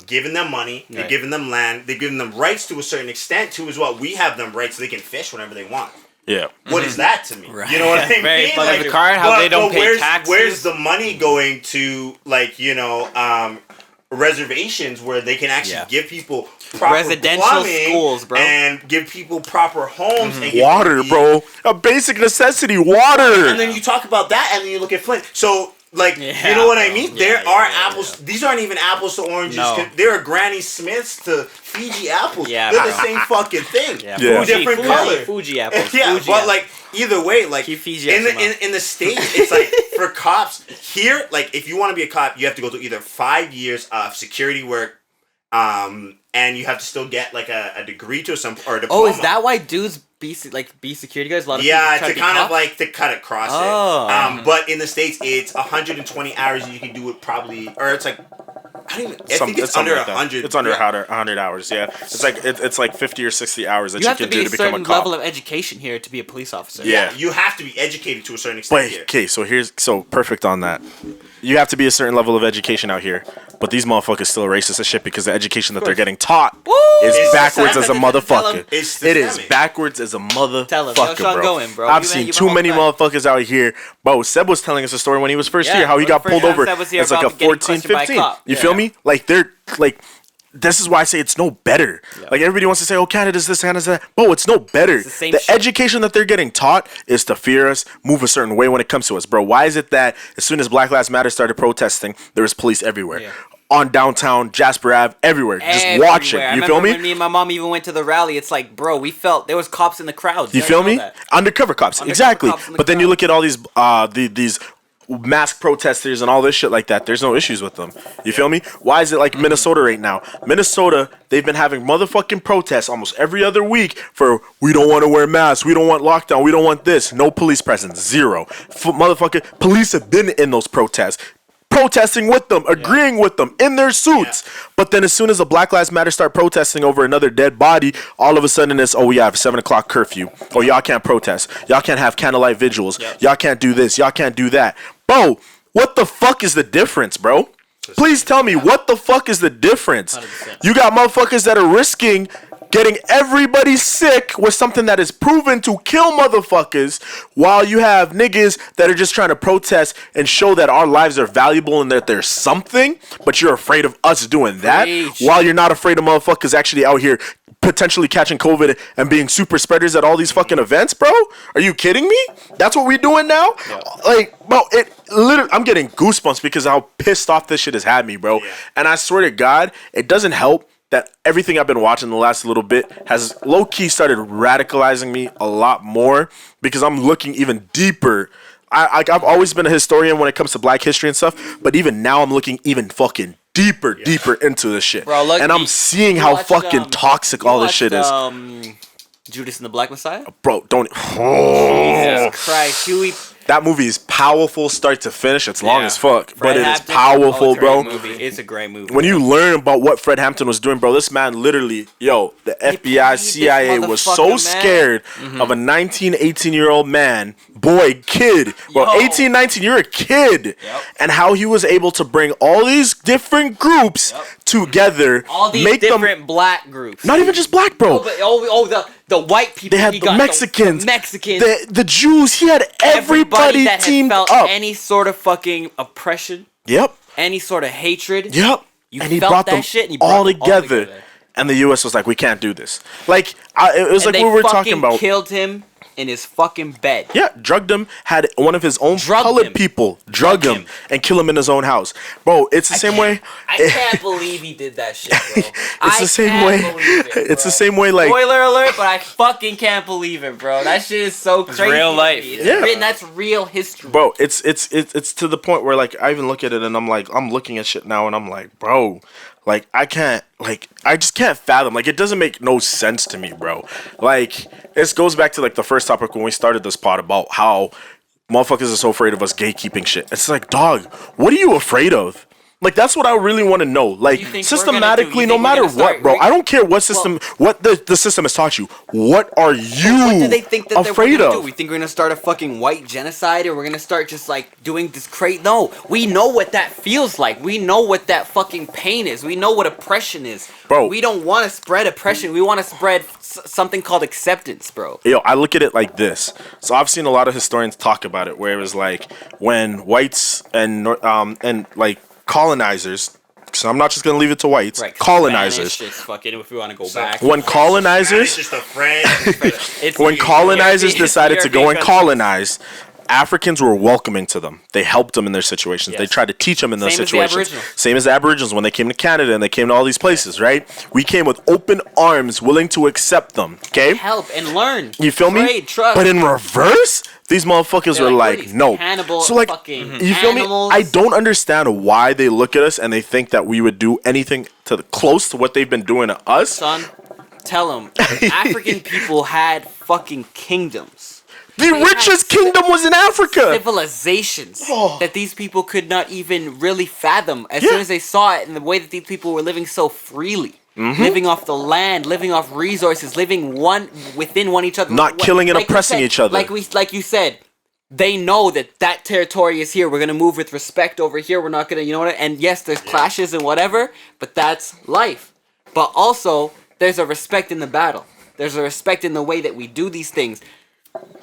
given them money, they've given them land, they've given them rights to a certain extent too as well. We have them rights so they can fish whenever they want. Yeah. What is that to me? Right. You know what I mean? Like the card, how they don't pay taxes. Where's the money going to, like, reservations where they can actually give people proper residential schools, bro, and give people proper homes and water, bro, a basic necessity, water. And then you talk about that, and then you look at Flint. So, like, you know what I mean? There are apples. These aren't even apples to oranges. No. There are Granny Smiths to Fiji apples. Yeah, they're the same fucking thing. Different color. Fuji apples. Like either way, like in the States, it's like for cops here. Like if you want to be a cop, you have to go through either 5 years of security work, and you have to still get like a degree or a diploma. Oh, is that why dudes be security guards? A lot of to kind of like to cut across it. But in the States, it's 120 hours, and you can do it probably, or it's like. I think it's under 100. It's under 100 hours. Yeah, it's like 50 or 60 hours that you can do to become a cop. You have to be a certain level of education here to be a police officer. Yeah, you have to be educated to a certain extent. But okay, so perfect on that. You have to be a certain level of education out here, but these motherfuckers still racist as shit because the education that they're getting taught is backwards as a motherfucker. It is backwards as a motherfucker, bro. I've seen too many motherfuckers out here. Bro, Seb was telling us a story when he was first here, how he got pulled over. It's like a 14, 15. You feel me? Like they're like. This is why I say it's no better. Yep. Like everybody wants to say, "Oh, Canada's this, Canada's that." Bro, it's no better. It's the education that they're getting taught is to fear us, move a certain way when it comes to us, bro. Why is it that as soon as Black Lives Matter started protesting, there was police everywhere? Yeah. On downtown, Jasper Ave, everywhere. Just watching. You feel me? When me and my mom even went to the rally, it's like, bro, we felt there was cops in the crowd. You feel me? Undercover cops. Exactly. But then you look at all these mask protesters and all this shit like that. There's no issues with them. You feel me? Why is it like Minnesota right now? Minnesota, they've been having motherfucking protests almost every other week for we don't want to wear masks, we don't want lockdown, we don't want this. No police presence. Zero. Motherfucking police have been in those protests. Protesting with them, agreeing with them in their suits. But then as soon as the Black Lives Matter start protesting over another dead body, all of a sudden it's, we have a 7 o'clock curfew. Oh, y'all can't protest. Y'all can't have candlelight vigils. Y'all can't do this. Y'all can't do that. Bro, what the fuck is the difference, bro? Please tell me, what the fuck is the difference? 100%. You got motherfuckers that are risking getting everybody sick with something that is proven to kill motherfuckers, while you have niggas that are just trying to protest and show that our lives are valuable and that there's something, but you're afraid of us doing that, while you're not afraid of motherfuckers actually out here potentially catching COVID and being super spreaders at all these fucking events, bro? Are you kidding me? That's what we doing now? Yeah. Like, bro, it literally, I'm getting goosebumps because of how pissed off this shit has had me, bro. Yeah. And I swear to God, it doesn't help that everything I've been watching the last little bit has low-key started radicalizing me a lot more because I'm looking even deeper. I've always been a historian when it comes to black history and stuff, but even now I'm looking even fucking deeper into this shit. Bro, look, and I'm seeing how fucking toxic all this shit is. Judas and the Black Messiah? Bro, don't... Jesus Christ. Huey... That movie is powerful start to finish. It's long as fuck, but it is powerful, bro. It's a great movie. When you learn about what Fred Hampton was doing, bro, this man literally, the FBI, CIA was so scared of a 19, 18-year-old man, kid. Bro, 18, 19, you're a kid. Yep. And how he was able to bring all these different groups together. All these different black groups. Not even just black, bro. The white people. They had the Mexicans. The Jews. He had everybody that teamed felt up. Any sort of fucking oppression. Yep. Any sort of hatred. Yep. And he brought them shit and he all together. And the U.S. was like, we can't do this. Like, it was like we were talking about. Killed him in his fucking bed. Yeah, drugged him. Had one of his own colored people drug him and kill him in his own house, bro. It's the same way. I can't believe he did that shit, bro. It's the same way. It's the same way. Like, spoiler alert, but I fucking can't believe it, bro. That shit is so crazy. Real life. That's real history, bro. It's to the point where like I even look at it and I'm like, I'm looking at shit now and I'm like, bro. Like, I just can't fathom. Like, it doesn't make no sense to me, bro. Like, this goes back to, like, the first topic when we started this pod about how motherfuckers are so afraid of us gatekeeping shit. It's like, dog, what are you afraid of? Like, that's what I really want to know. Like, systematically, no matter what, bro. I don't care what system, what the system has taught you. What are you what do they think that afraid they're of? do? We think we're gonna start a fucking white genocide, or we're gonna start just like doing this crazy? No, we know what that feels like. We know what that fucking pain is. We know what oppression is, bro. We don't want to spread oppression. We want to spread something called acceptance, bro. Yo, I look at it like this. So I've seen a lot of historians talk about it, where it was like when whites and like colonizers, so I'm not just gonna leave it to whites. Right, colonizers. Spanish, fucking, if we want to go back. When colonizers, when colonizers decided to go and colonize, Africans were welcoming to them. They helped them in their situations. Yes. They tried to teach them in those situations. Same as the Aboriginals when they came to Canada and they came to all these places, right? We came with open arms, willing to accept them. Okay, help and learn. You feel me? Trust. But in reverse, these motherfuckers were like, no. Hannibal, so like, you feel animals. me? I don't understand why they look at us and they think that we would do anything close to what they've been doing to us. Son, tell them African people had fucking kingdoms. The richest kingdom was in Africa. Civilizations that these people could not even really fathom as soon as they saw it, and the way that these people were living so freely. Living off the land, living off resources, living within each other. Not killing and oppressing each other. Like you said, they know that territory is here. We're going to move with respect over here. We're not going to, you know what? And yes, there's clashes and whatever, but that's life. But also, there's a respect in the battle. There's a respect in the way that we do these things.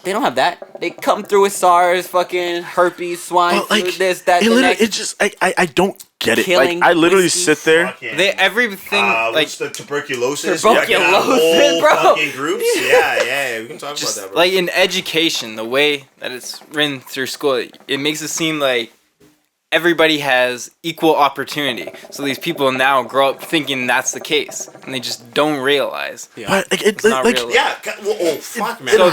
They don't have that. They come through with SARS, fucking herpes, swine flu, this, that, the next. It's just, I don't get it. Like, I literally sit there. Everything, like the tuberculosis, bro. Fucking groups. Yeah, we can talk about that, bro. Like in education, the way that it's written through school, it makes it seem like everybody has equal opportunity. So these people now grow up thinking that's the case, and they just don't realize. But it's not real. Yeah. Well, fuck, man. So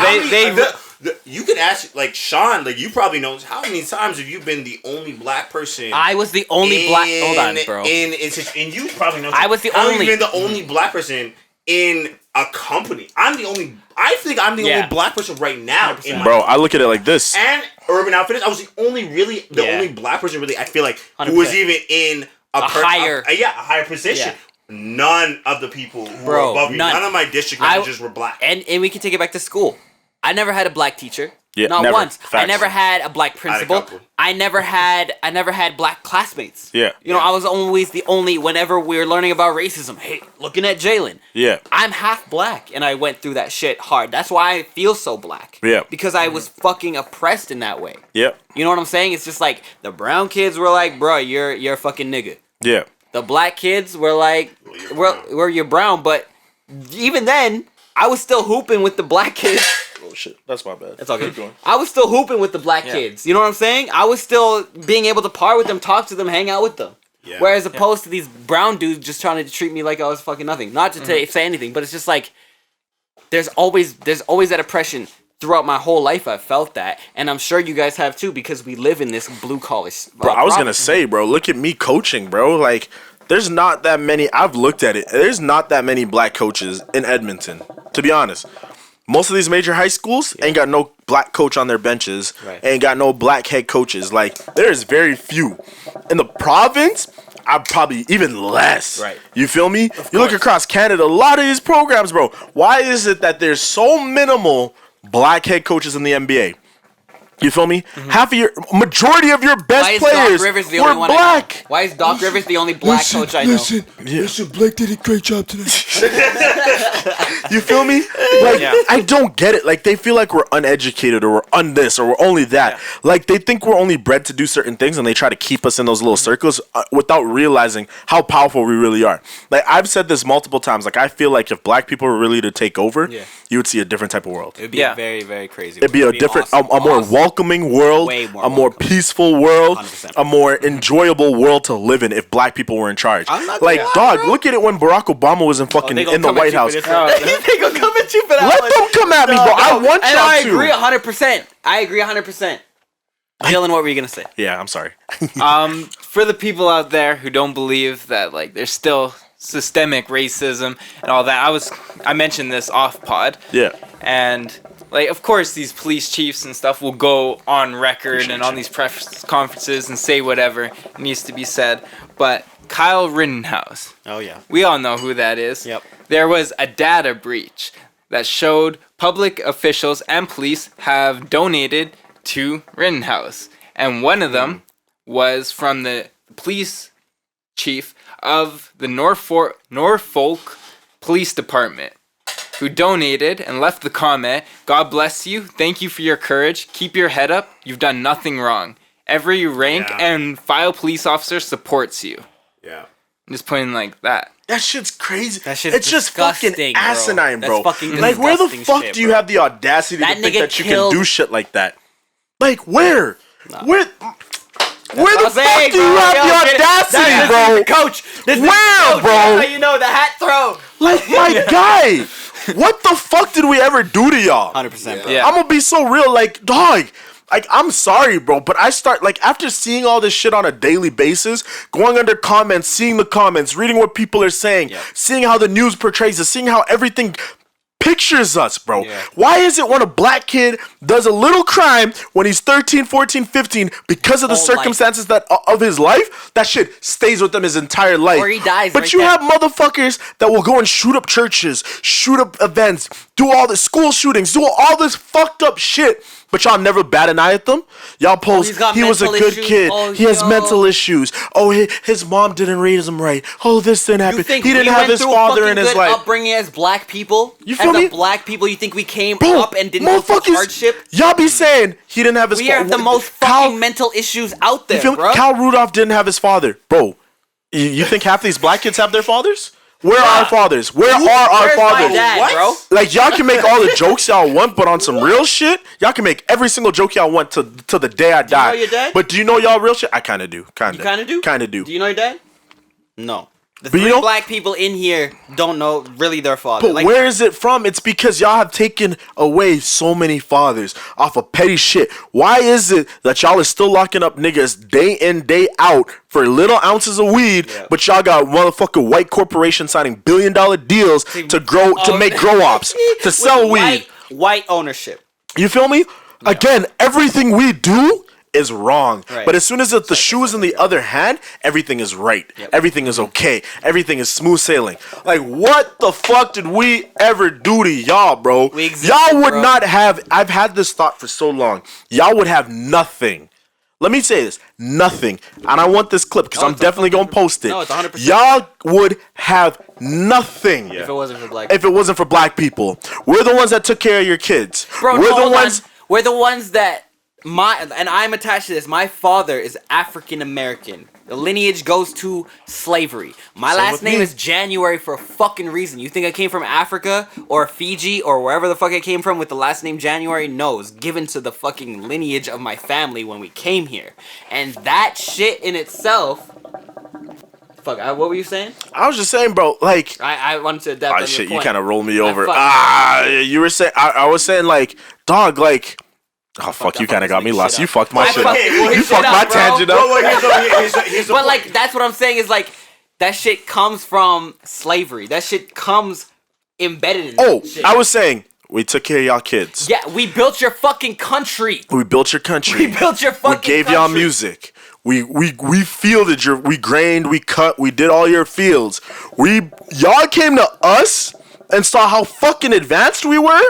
you can ask, like, Sean, like, you probably know, how many times have you been the only black person? I was the only black. Hold on, bro. And you probably know. I was the only. You've been the only black person in a company. I think I'm the only black person right now. Bro, I look at it like this. And Urban Outfitters, I was the only black person really, I feel like, 100%. Who was even in a higher position. Yeah. None of the people who were above me, none of my district managers were black. And we can take it back to school. I never had a black teacher. Yeah, not once. Facts. I never had a black principal. I never had black classmates. Yeah. You know, I was always the only, whenever we were learning about racism, hey, looking at Jaylin. Yeah. I'm half black and I went through that shit hard. That's why I feel so black. Yeah. Because I was fucking oppressed in that way. Yeah. You know what I'm saying? It's just like the brown kids were like, bro, you're a fucking nigga. Yeah. The black kids were like, you're brown, but even then, I was still hooping with the black kids. Oh shit, that's my bad. That's all good. I was still hooping with the black kids. You know what I'm saying? I was still being able to par with them, talk to them, hang out with them. Yeah. Whereas opposed to these brown dudes just trying to treat me like I was fucking nothing. Not to say anything, but it's just like there's always that oppression throughout my whole life. I've felt that, and I'm sure you guys have too, because we live in this blue collar. Bro, I was gonna say, bro, look at me coaching, bro. Like, there's not that many. I've looked at it. There's not that many black coaches in Edmonton, to be honest. Most of these major high schools ain't got no black coach on their benches, ain't got no black head coaches. Like, there's very few. In the province, I'm probably even less. Right. You feel me? You look across Canada, a lot of these programs, bro. Why is it that there's so minimal black head coaches in the NBA? You feel me? Majority of your best players were black. Why is Doc Rivers the only black coach I know? Listen, Blake did a great job tonight. You feel me? Like, I don't get it. Like, they feel like we're uneducated or we're on this or we're only that. Yeah. Like, they think we're only bred to do certain things and they try to keep us in those little circles without realizing how powerful we really are. Like, I've said this multiple times. Like, I feel like if black people were really to take over, you would see a different type of world. It would be a very, very crazy world. It'd be a different, awesome. A more welcoming world, a more peaceful world, 100%. A more enjoyable world to live in if black people were in charge. Like, dog, look at it when Barack Obama was in fucking in the White House. They gonna come at you for that. Let them come at me, bro. I want y'all to. I agree 100%. I agree 100%. Dylan, what were you gonna say? Yeah, I'm sorry. For the people out there who don't believe that, like, there's still systemic racism and all that, I mentioned this off pod. Yeah. And, like, of course, these police chiefs and stuff will go on record and on these press conferences and say whatever needs to be said. But Kyle Rittenhouse. Oh, yeah. We all know who that is. Yep. There was a data breach that showed public officials and police have donated to Rittenhouse. And one of them was from the police chief of the Norfolk Police Department, who donated and left the comment, "God bless you. Thank you for your courage. Keep your head up. You've done nothing wrong. Every rank and file police officer supports you." Yeah. I'm just putting like that. That shit's crazy. That shit's it's just fucking asinine, bro. That's fucking like, where the fuck shit, do you have the audacity to think that you can do shit like that? Like, where? Nah. Where the fuck do you have the audacity, bro? Coach, where, bro? You know, the hat throw. Like, my guy, what the fuck did we ever do to y'all? 100%, bro. Yeah. I'm gonna be so real, like, dog. Like, I'm sorry, bro, but I start, like, after seeing all this shit on a daily basis, going under comments, seeing the comments, reading what people are saying, seeing how the news portrays us, seeing how everything pictures us, bro. Yeah. Why is it when a black kid does a little crime when he's 13, 14, 15, because of the circumstances that of his life, that shit stays with them his entire life. Or he dies. But you have motherfuckers that will go and shoot up churches, shoot up events, do all the school shootings, do all this fucked up shit. But y'all never bat an eye at them. Y'all post, he was a good kid. He has mental issues. Oh, his mom didn't raise him right. Oh, this didn't happen. He didn't have his father in his life. Upbringing as black people. You feel me? As black people, you think we came up and didn't go through hardship? Y'all be saying he didn't have his father. We have the most fucking mental issues out there, bro. Cal Rudolph didn't have his father. Bro, you think half these black kids have their fathers? Where are our fathers? Where are our fathers? My dad, bro? Like, y'all can make all the jokes y'all want, but on some real shit, y'all can make every single joke y'all want to the day I die. Do you know your dad? But do you know y'all real shit? I kind of do. Kind of. You kind of do? Kind of do. Do you know your dad? No. The three black people in here don't know really their father. But where is it from? It's because y'all have taken away so many fathers off of petty shit. Why is it that y'all are still locking up niggas day in, day out for little ounces of weed, but y'all got motherfucking white corporations signing billion-dollar deals to make grow ops, to sell weed. White ownership. You feel me? Yeah. Again, everything we do is wrong. Right. But as soon as the shoe is in the other hand, everything is right. Yep. Everything is okay. Everything is smooth sailing. Like, what the fuck did we ever do to y'all, bro? Y'all would not have... I've had this thought for so long. Y'all would have nothing. Let me say this. Nothing. And I want this clip because I'm definitely going to post it. No, it's 100%. Y'all would have nothing. If it wasn't for black people. If it wasn't for black people. We're the ones that took care of your kids. Bro, we're the ones that... and I'm attached to this. My father is African American. The lineage goes to slavery. My last name is January for a fucking reason. You think I came from Africa or Fiji or wherever the fuck I came from with the last name January? No, it's given to the fucking lineage of my family when we came here. And that shit in itself... Fuck, what were you saying? I was just saying, bro, like... I wanted to adapt on shit, your point. You kind of rolled me over. You were saying... I was saying, like, dog, like... Oh, fuck, you kind of got me lost. You fucked my shit up. You fucked my tangent up. But, like, that's what I'm saying is, like, that shit comes from slavery. That shit comes embedded in that shit. I was saying, we took care of y'all kids. Yeah, we built your fucking country. We built your country. We built your fucking country. We gave y'all music. We fielded we grained, we cut, we did all your fields. Y'all came to us and saw how fucking advanced we were.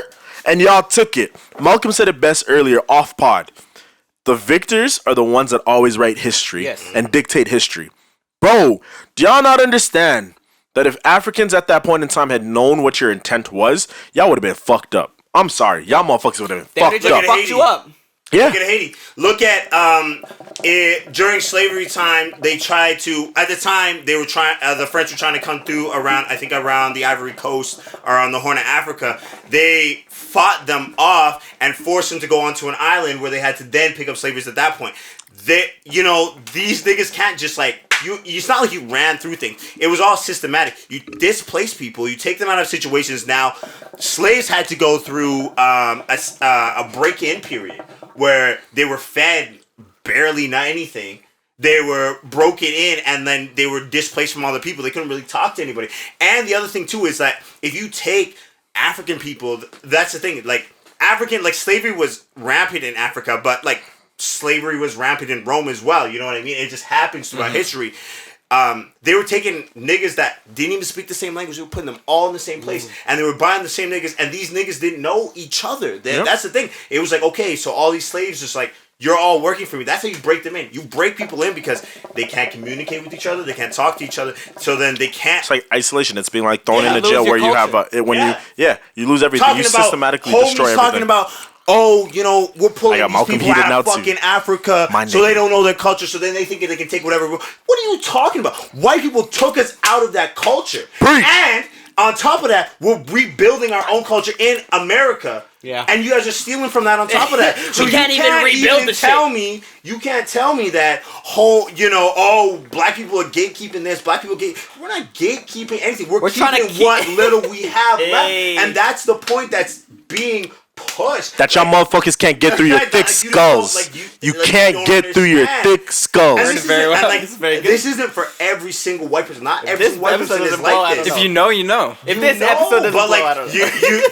And y'all took it. Malcolm said it best earlier, off pod. the victors are the ones that always write history Yes. and dictate history. Bro, do y'all not understand that if Africans at that point in time had known what your intent was, y'all would have been fucked up? I'm sorry. Y'all motherfuckers would have been fucked They up. fucked you up. Yeah. Look at Haiti. Look at during slavery time. They tried to. At the time, they were trying. The French were trying to come through around the Ivory Coast or on the Horn of Africa. They fought them off and forced them to go onto an island where they had to then pick up slaves. At that point, these niggas can't just like. It's not like you ran through things. It was all systematic. You displace people. You take them out of situations. Now, slaves had to go through a break-in period where they were fed barely not anything. They were broken in, and then they were displaced from other people. They couldn't really talk to anybody. And the other thing too is that if you take African people, that's the thing. Like slavery was rampant in Africa, but like. Slavery was rampant in Rome as well. You know what I mean? It just happens throughout history. They were taking niggas that didn't even speak the same language. They were putting them all in the same place. And they were buying the same niggas. And these niggas didn't know each other. That's the thing. It was like, okay, so all these slaves just like, you're all working for me. That's how you break them in. You break people in because they can't communicate with each other. They can't talk to each other. So then they can't. It's like isolation. It's being like thrown in a jail where you have you lose everything. Talking You systematically destroy everything. Talking about, we're pulling these people out of fucking Africa so they don't know their culture, so then they think they can take whatever. What are you talking about? White people took us out of that culture. Preach. And on top of that, we're rebuilding our own culture in America. Yeah. And you guys are stealing from that on top of that. So you can't even rebuild the shit. You can't tell me that black people are gatekeeping this, black people we're not gatekeeping anything. We're keeping what little we have left. And that's the point that's being pushed. That y'all motherfuckers can't get through your thick skulls. You can't get through your thick skulls. This isn't for every single white person. Not every single white person is like this. If you know, you know. If this episode doesn't blow, I don't know.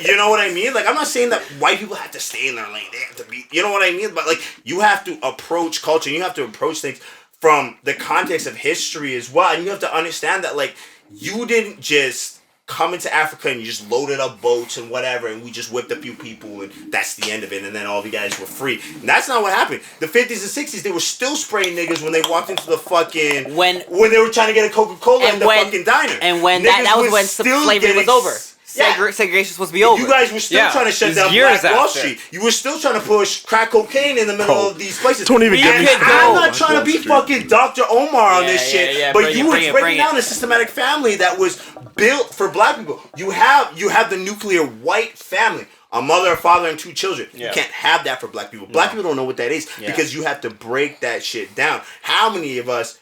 You know what I mean? Like, I'm not saying that white people have to stay in their lane. They have to be, you know what I mean? But like, you have to approach culture. You have to approach things from the context of history as well. And you have to understand that like, you didn't just come into Africa and you just loaded up boats and whatever, and we just whipped a few people and that's the end of it, and then all the guys were free. And that's not what happened. The 50s and 60s, they were still spraying niggas when they walked into the fucking when they were trying to get a Coca-Cola in the fucking diner. And when that was when slavery was over. Segregation was supposed to be over. You guys were still trying to shut down Black Wall Street. You were still trying to push crack cocaine in the middle of these places. Don't even get me. I'm not trying to be fucking Dr. Omar on this shit, but you were breaking down a systematic family that was built for black people. You have the nuclear white family. A mother, a father, and two children. You can't have that for black people. Black people don't know what that is because you have to break that shit down. How many of us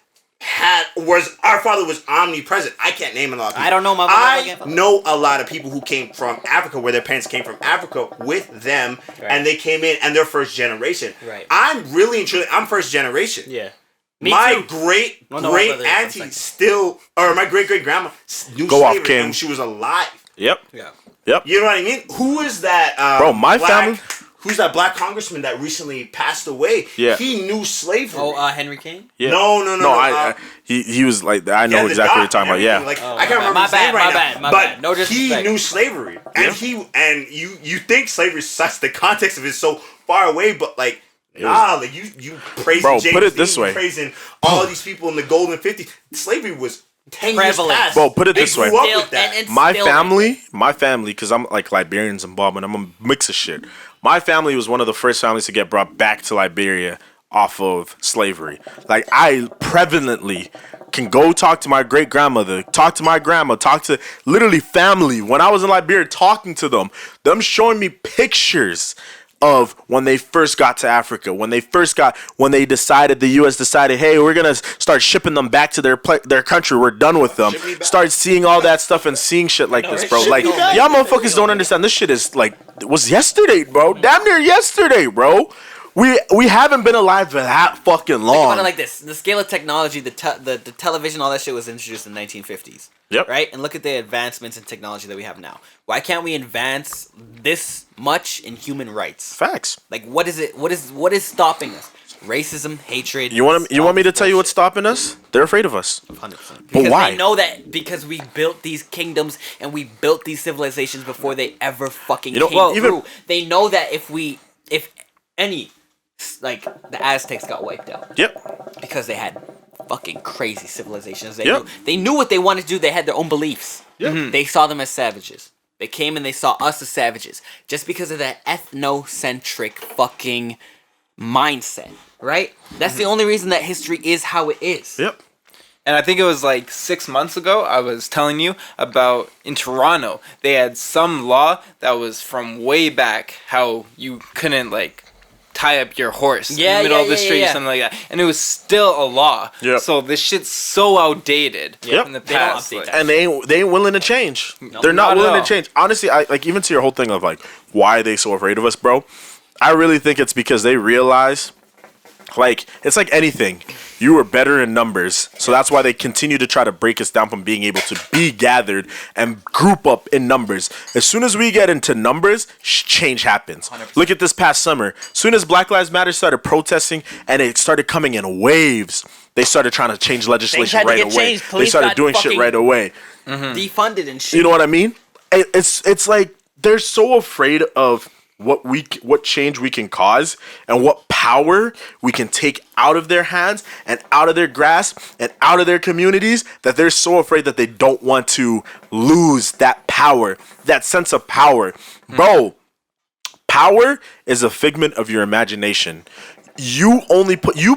our father was omnipresent? I can't name a lot of people. I don't know I know a lot of people who came from Africa, where their parents came from Africa with them, and they came in and they're first generation. Right. I'm really and truly, I'm first generation. Yeah. My great auntie still, or my great grandma knew slavery when she was alive. Yep. You know what I mean? Who is that? Bro, my family. Who's that black congressman that recently passed away? Yeah. He knew slavery. Oh, Henry King? Yeah. No. He was like, I know exactly what you're talking about. Yeah. Like, I can't remember his name right now. My bad. No disrespect. He knew slavery. And you think slavery sucks. The context of it is so far away, but like, like you praising James put it Dean, this way. Praising all these people in the golden 50s. Slavery was 10 years past. Bro, put it this way. My family, because I'm like Liberian and Zimbabwean, I'm a mix of shit. My family was one of the first families to get brought back to Liberia off of slavery. Like, I prevalently can go talk to my great grandmother, talk to my grandma, talk to literally family. When I was in Liberia, talking to them showing me pictures of when they first got to Africa, when they decided, the U.S. decided, hey, we're going to start shipping them back to their country. We're done with them. Start seeing all that stuff and seeing shit like this, bro. Like, y'all motherfuckers don't understand. This shit is like, it was yesterday, bro. Damn near yesterday, bro. We haven't been alive for that fucking long. Think about it like this. The scale of technology, the television, all that shit was introduced in the 1950s. Yep. Right? And look at the advancements in technology that we have now. Why can't we advance this much in human rights? Facts. Like, what is it? What is stopping us? Racism, hatred. You want me to tell you what's stopping us? They're afraid of us. 100%. But why? They know that because we built these kingdoms and we built these civilizations before they ever fucking came through. They know that if any like the Aztecs got wiped out. Yep. Because they had fucking crazy civilizations. Yep. They knew what they wanted to do. They had their own beliefs. Yep. They saw them as savages. They came and they saw us as savages just because of that ethnocentric fucking mindset, right? That's the only reason that history is how it is. Yep. And I think it was like 6 months ago, I was telling you about in Toronto, they had some law that was from way back how you couldn't like tie up your horse in the middle of the street or something like that. And it was still a law. Yep. So this shit's so outdated in the past. And they ain't willing to change. No, They're not willing at all. to change. Honestly, I like even to your whole thing of like why are they so afraid of us, bro? I really think it's because they realize like it's like anything. You were better in numbers, so that's why they continue to try to break us down from being able to be gathered and group up in numbers. As soon as we get into numbers, change happens. 100%. Look at this past summer. As soon as Black Lives Matter started protesting and it started coming in waves, they started trying to change legislation right away. They started doing shit right away. Defunded and shit. You know what I mean? It's like they're so afraid of what change we can cause and what power we can take out of their hands and out of their grasp and out of their communities that they're so afraid that they don't want to lose that power, that sense of power. Bro, power is a figment of your imagination. You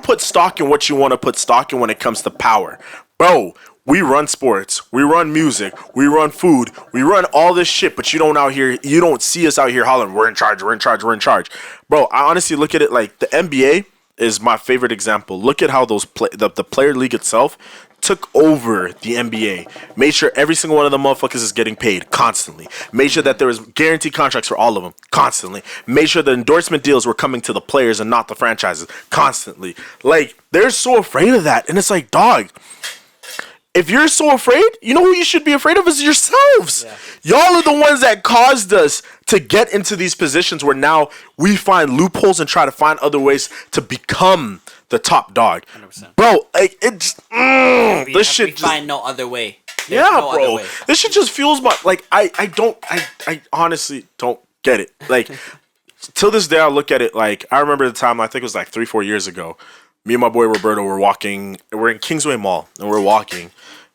put stock in what you want to put stock in when it comes to power. Bro, we run sports, we run music, we run food, we run all this shit, but you don't see us out here hollering, we're in charge. Bro, I honestly look at it like the NBA is my favorite example. Look at how the player league itself took over the NBA. Made sure every single one of the motherfuckers is getting paid constantly. Made sure that there was guaranteed contracts for all of them constantly. Made sure the endorsement deals were coming to the players and not the franchises constantly. Like, they're so afraid of that. And it's like, dog, if you're so afraid, you know who you should be afraid of is yourselves. Yeah. Y'all are the ones that caused us to get into these positions where now we find loopholes and try to find other ways to become the top dog. 100%. Bro, like it's this shit. We find no other way. There's no bro. Other way. This shit just fuels my like. I honestly don't get it. Like till this day, I look at it like I remember the time. I think it was like 3-4 years ago. Me and my boy Roberto were walking. We're in Kingsway Mall and we're walking,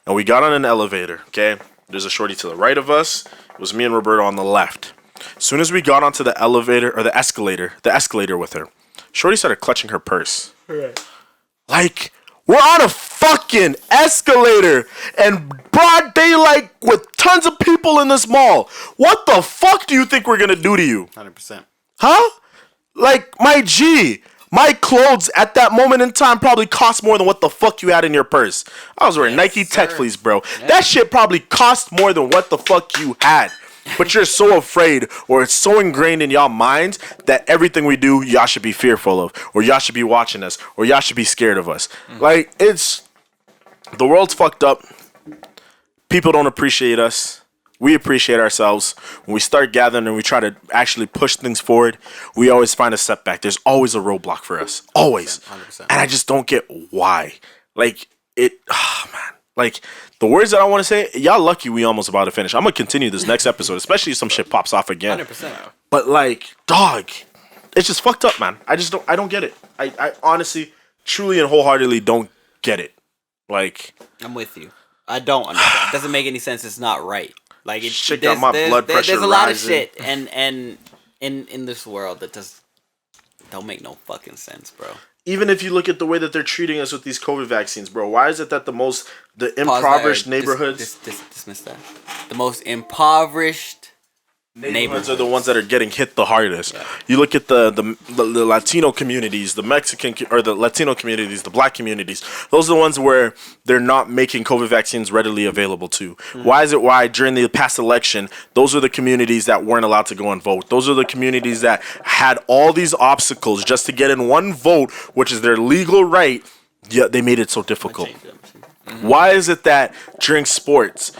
and we got on an elevator. Okay, there's a shorty to the right of us. It was me and Roberto on the left. As soon as we got onto the elevator or the escalator with her, shorty started clutching her purse. Right. Like, we're on a fucking escalator and broad daylight with tons of people in this mall. What the fuck do you think we're gonna do to you? 100%. Huh? Like, my G, my clothes at that moment in time probably cost more than what the fuck you had in your purse. I was wearing Nike Tech Fleece, bro. Yeah. That shit probably cost more than what the fuck you had. But you're so afraid, or it's so ingrained in y'all minds that everything we do, y'all should be fearful of, or y'all should be watching us, or y'all should be scared of us. Like, the world's fucked up. People don't appreciate us. We appreciate ourselves. When we start gathering and we try to actually push things forward, we always find a setback. There's always a roadblock for us. Always. 100%. And I just don't get why. Like, man. Like, the words that I want to say, y'all lucky we almost about to finish. I'm going to continue this next episode, especially if some shit pops off again. 100%. But, like, dog, it's just fucked up, man. I don't get it. I honestly, truly and wholeheartedly don't get it. Like, I'm with you. I don't understand. It doesn't make any sense. It's not right. Like, shit got my blood pressure There's a lot rising. of shit and in this world that don't make no fucking sense, bro. Even if you look at the way that they're treating us with these COVID vaccines, bro, why is it that the impoverished neighborhoods... Dismiss that. The most impoverished neighborhoods are the ones that are getting hit the hardest. Yeah. You look at the Latino communities, the Mexican or the Latino communities, the Black communities. Those are the ones where they're not making COVID vaccines readily available to. Mm-hmm. Why during the past election, those are the communities that weren't allowed to go and vote. Those are the communities that had all these obstacles just to get in one vote, which is their legal right. Yeah, they made it so difficult. Mm-hmm. Why is it that during sports,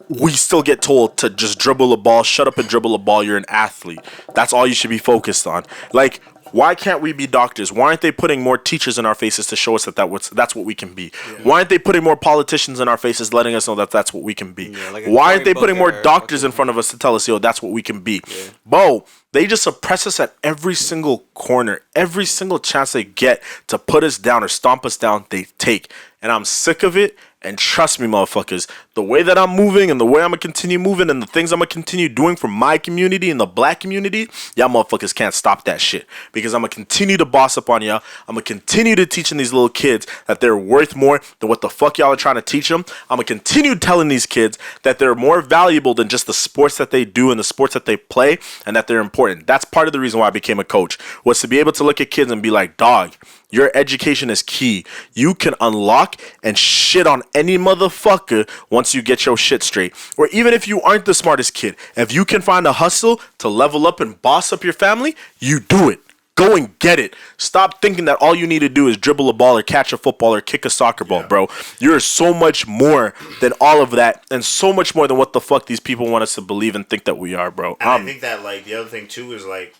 we still get told to just dribble a ball, shut up and dribble a ball, you're an athlete. That's all you should be focused on. Like, Why can't we be doctors? Why aren't they putting more teachers in our faces to show us that's what we can be? Why aren't they putting more politicians in our faces letting us know that that's what we can be? Why aren't they putting more doctors in front of us to tell us, yo, that's what we can be? Bro, they just suppress us at every single corner. Every single chance they get to put us down or stomp us down, they take. And I'm sick of it. And trust me, motherfuckers, the way that I'm moving and the way I'm going to continue moving and the things I'm going to continue doing for my community and the black community, y'all motherfuckers can't stop that shit. Because I'm going to continue to boss up on y'all. I'm going to continue to teaching these little kids that they're worth more than what the fuck y'all are trying to teach them. I'm going to continue telling these kids that they're more valuable than just the sports that they do and the sports that they play and that they're important. That's part of the reason why I became a coach, was to be able to look at kids and be like, dog, your education is key. You can unlock and shit on any motherfucker once you get your shit straight. Or even if you aren't the smartest kid, if you can find a hustle to level up and boss up your family, you do it. Go and get it. Stop thinking that all you need to do is dribble a ball or catch a football or kick a soccer ball, bro. You're so much more than all of that and so much more than what the fuck these people want us to believe and think that we are, bro. And I think that, like, the other thing, too, is, like,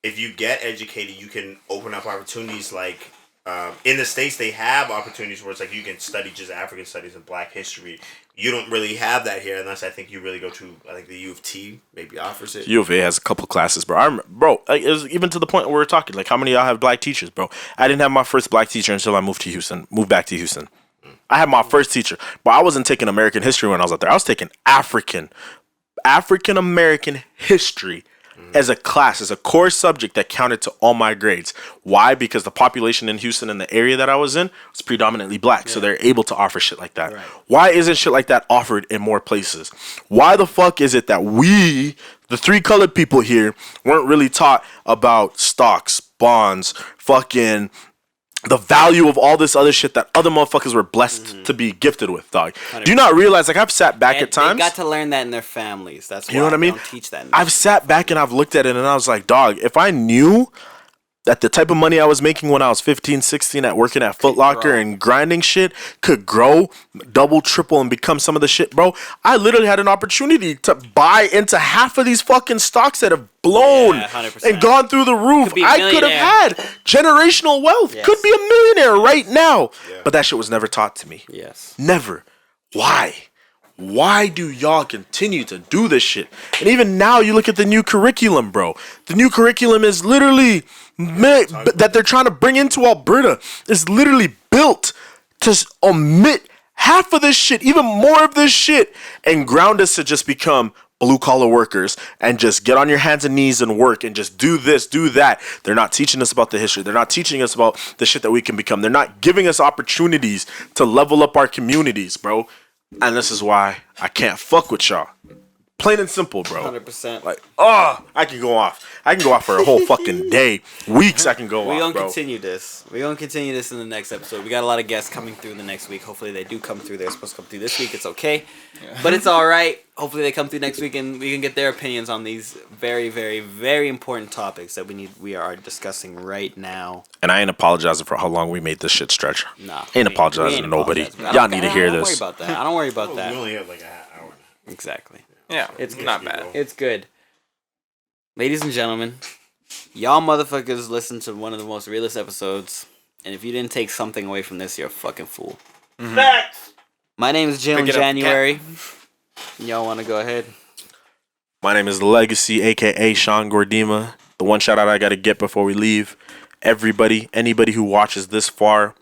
if you get educated, you can open up opportunities, like, in the States, they have opportunities where it's like you can study just African studies and Black history. You don't really have that here unless I think you really go to, I think the U of T maybe offers it. U of A has a couple classes, bro. Like, it was even to the point where we're talking, like, how many of y'all have Black teachers, bro? I didn't have my first Black teacher until I moved back to Houston. I had my first teacher, but I wasn't taking American history when I was out there. I was taking African American history as a class, as a core subject that counted to all my grades. Why? Because the population in Houston and the area that I was in was predominantly Black, so they're able to offer shit like that. Right. Why isn't shit like that offered in more places? Why the fuck is it that we, the three colored people here, weren't really taught about stocks, bonds, fucking the value of all this other shit that other motherfuckers were blessed to be gifted with, dog? 100%. Do you not realize, like, I've sat back at times. They got to learn that in their families. That's why you know what I mean? They don't teach that. I've sat back and I've looked at it and I was like, dog, if I knew that the type of money I was making when I was 15, 16 at working at Foot Locker and grinding shit could grow, double, triple, and become some of the shit, bro, I literally had an opportunity to buy into half of these fucking stocks that have blown and gone through the roof. I could have had generational wealth. Yes. Could be a millionaire right now. Yeah. But that shit was never taught to me. Yes. Never. Why? Why do y'all continue to do this shit? And even now, you look at the new curriculum, bro. The new curriculum is literally that they're trying to bring into Alberta is literally built to omit half of this shit, even more of this shit, and ground us to just become blue-collar workers and just get on your hands and knees and work and just do this, do that. They're not teaching us about the history. They're not teaching us about the shit that we can become. They're not giving us opportunities to level up our communities, bro. And this is why I can't fuck with y'all. Plain and simple, bro. 100%. Like, I can go off. I can go off for a whole fucking day. Weeks I can go off, bro. We're going to continue this. We're going to continue this in the next episode. We got a lot of guests coming through the next week. Hopefully they do come through. They're supposed to come through this week. It's okay. Yeah. But it's all right. Hopefully they come through next week and we can get their opinions on these very, very, very important topics that we are discussing right now. And I ain't apologizing for how long we made this shit stretch. Nah. Ain't apologizing to nobody. Y'all need to hear this. Don't worry about that. I don't worry about that. We only have like an hour. Exactly. Yeah, it's not bad. It's good. Ladies and gentlemen, y'all motherfuckers listened to one of the most realest episodes, and if you didn't take something away from this, you're a fucking fool. Facts! My name is Jaylin January. Y'all want to go ahead? My name is Legacy, a.k.a. Sean Gordima. The one shout out I got to get before we leave. Anybody who watches this far,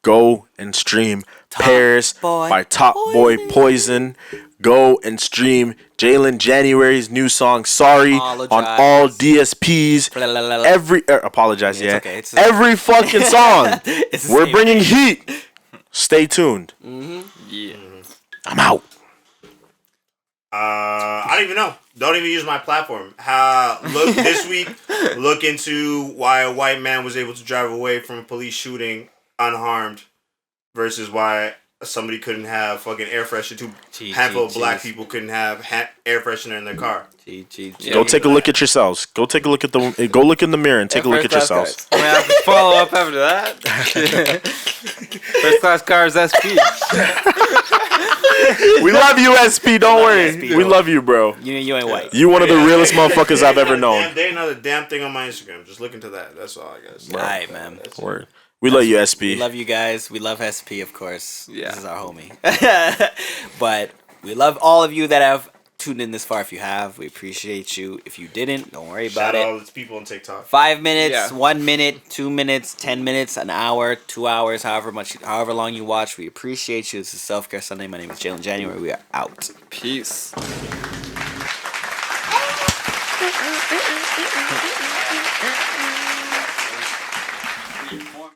go and stream Paris by Top Boy Poison. Go and stream Jaylin January's new song "Sorry" on all DSPs. Apologize, yeah. Okay. Every fucking song. We're bringing heat. Stay tuned. Mm-hmm. Yeah. I'm out. I don't even know. Don't even use my platform. Look this week. Look into why a white man was able to drive away from a police shooting unharmed, versus why somebody couldn't have fucking air freshener. Handful of black people couldn't have air freshener in their car. Go take a look at yourselves. Go take a look at the. Go look in the mirror and take a look at yourselves. I'm gonna have to follow up after that. First class cars SP. We love you, SP. Don't worry. We love you, bro. You ain't white. You one of the realest motherfuckers I've ever known. There ain't another damn thing on my Instagram. Just look into that. That's all I guess. All right, man. Word. We love you, SP. We love you guys. We love SP, of course. Yeah. This is our homie. But we love all of you that have tuned in this far. If you have, we appreciate you. If you didn't, don't worry about Shout it. out all these people on TikTok. 5 minutes, 1 minute, 2 minutes, 10 minutes, an hour, 2 hours, however long you watch. We appreciate you. This is Self Care Sunday. My name is Jaylin January. We are out. Peace.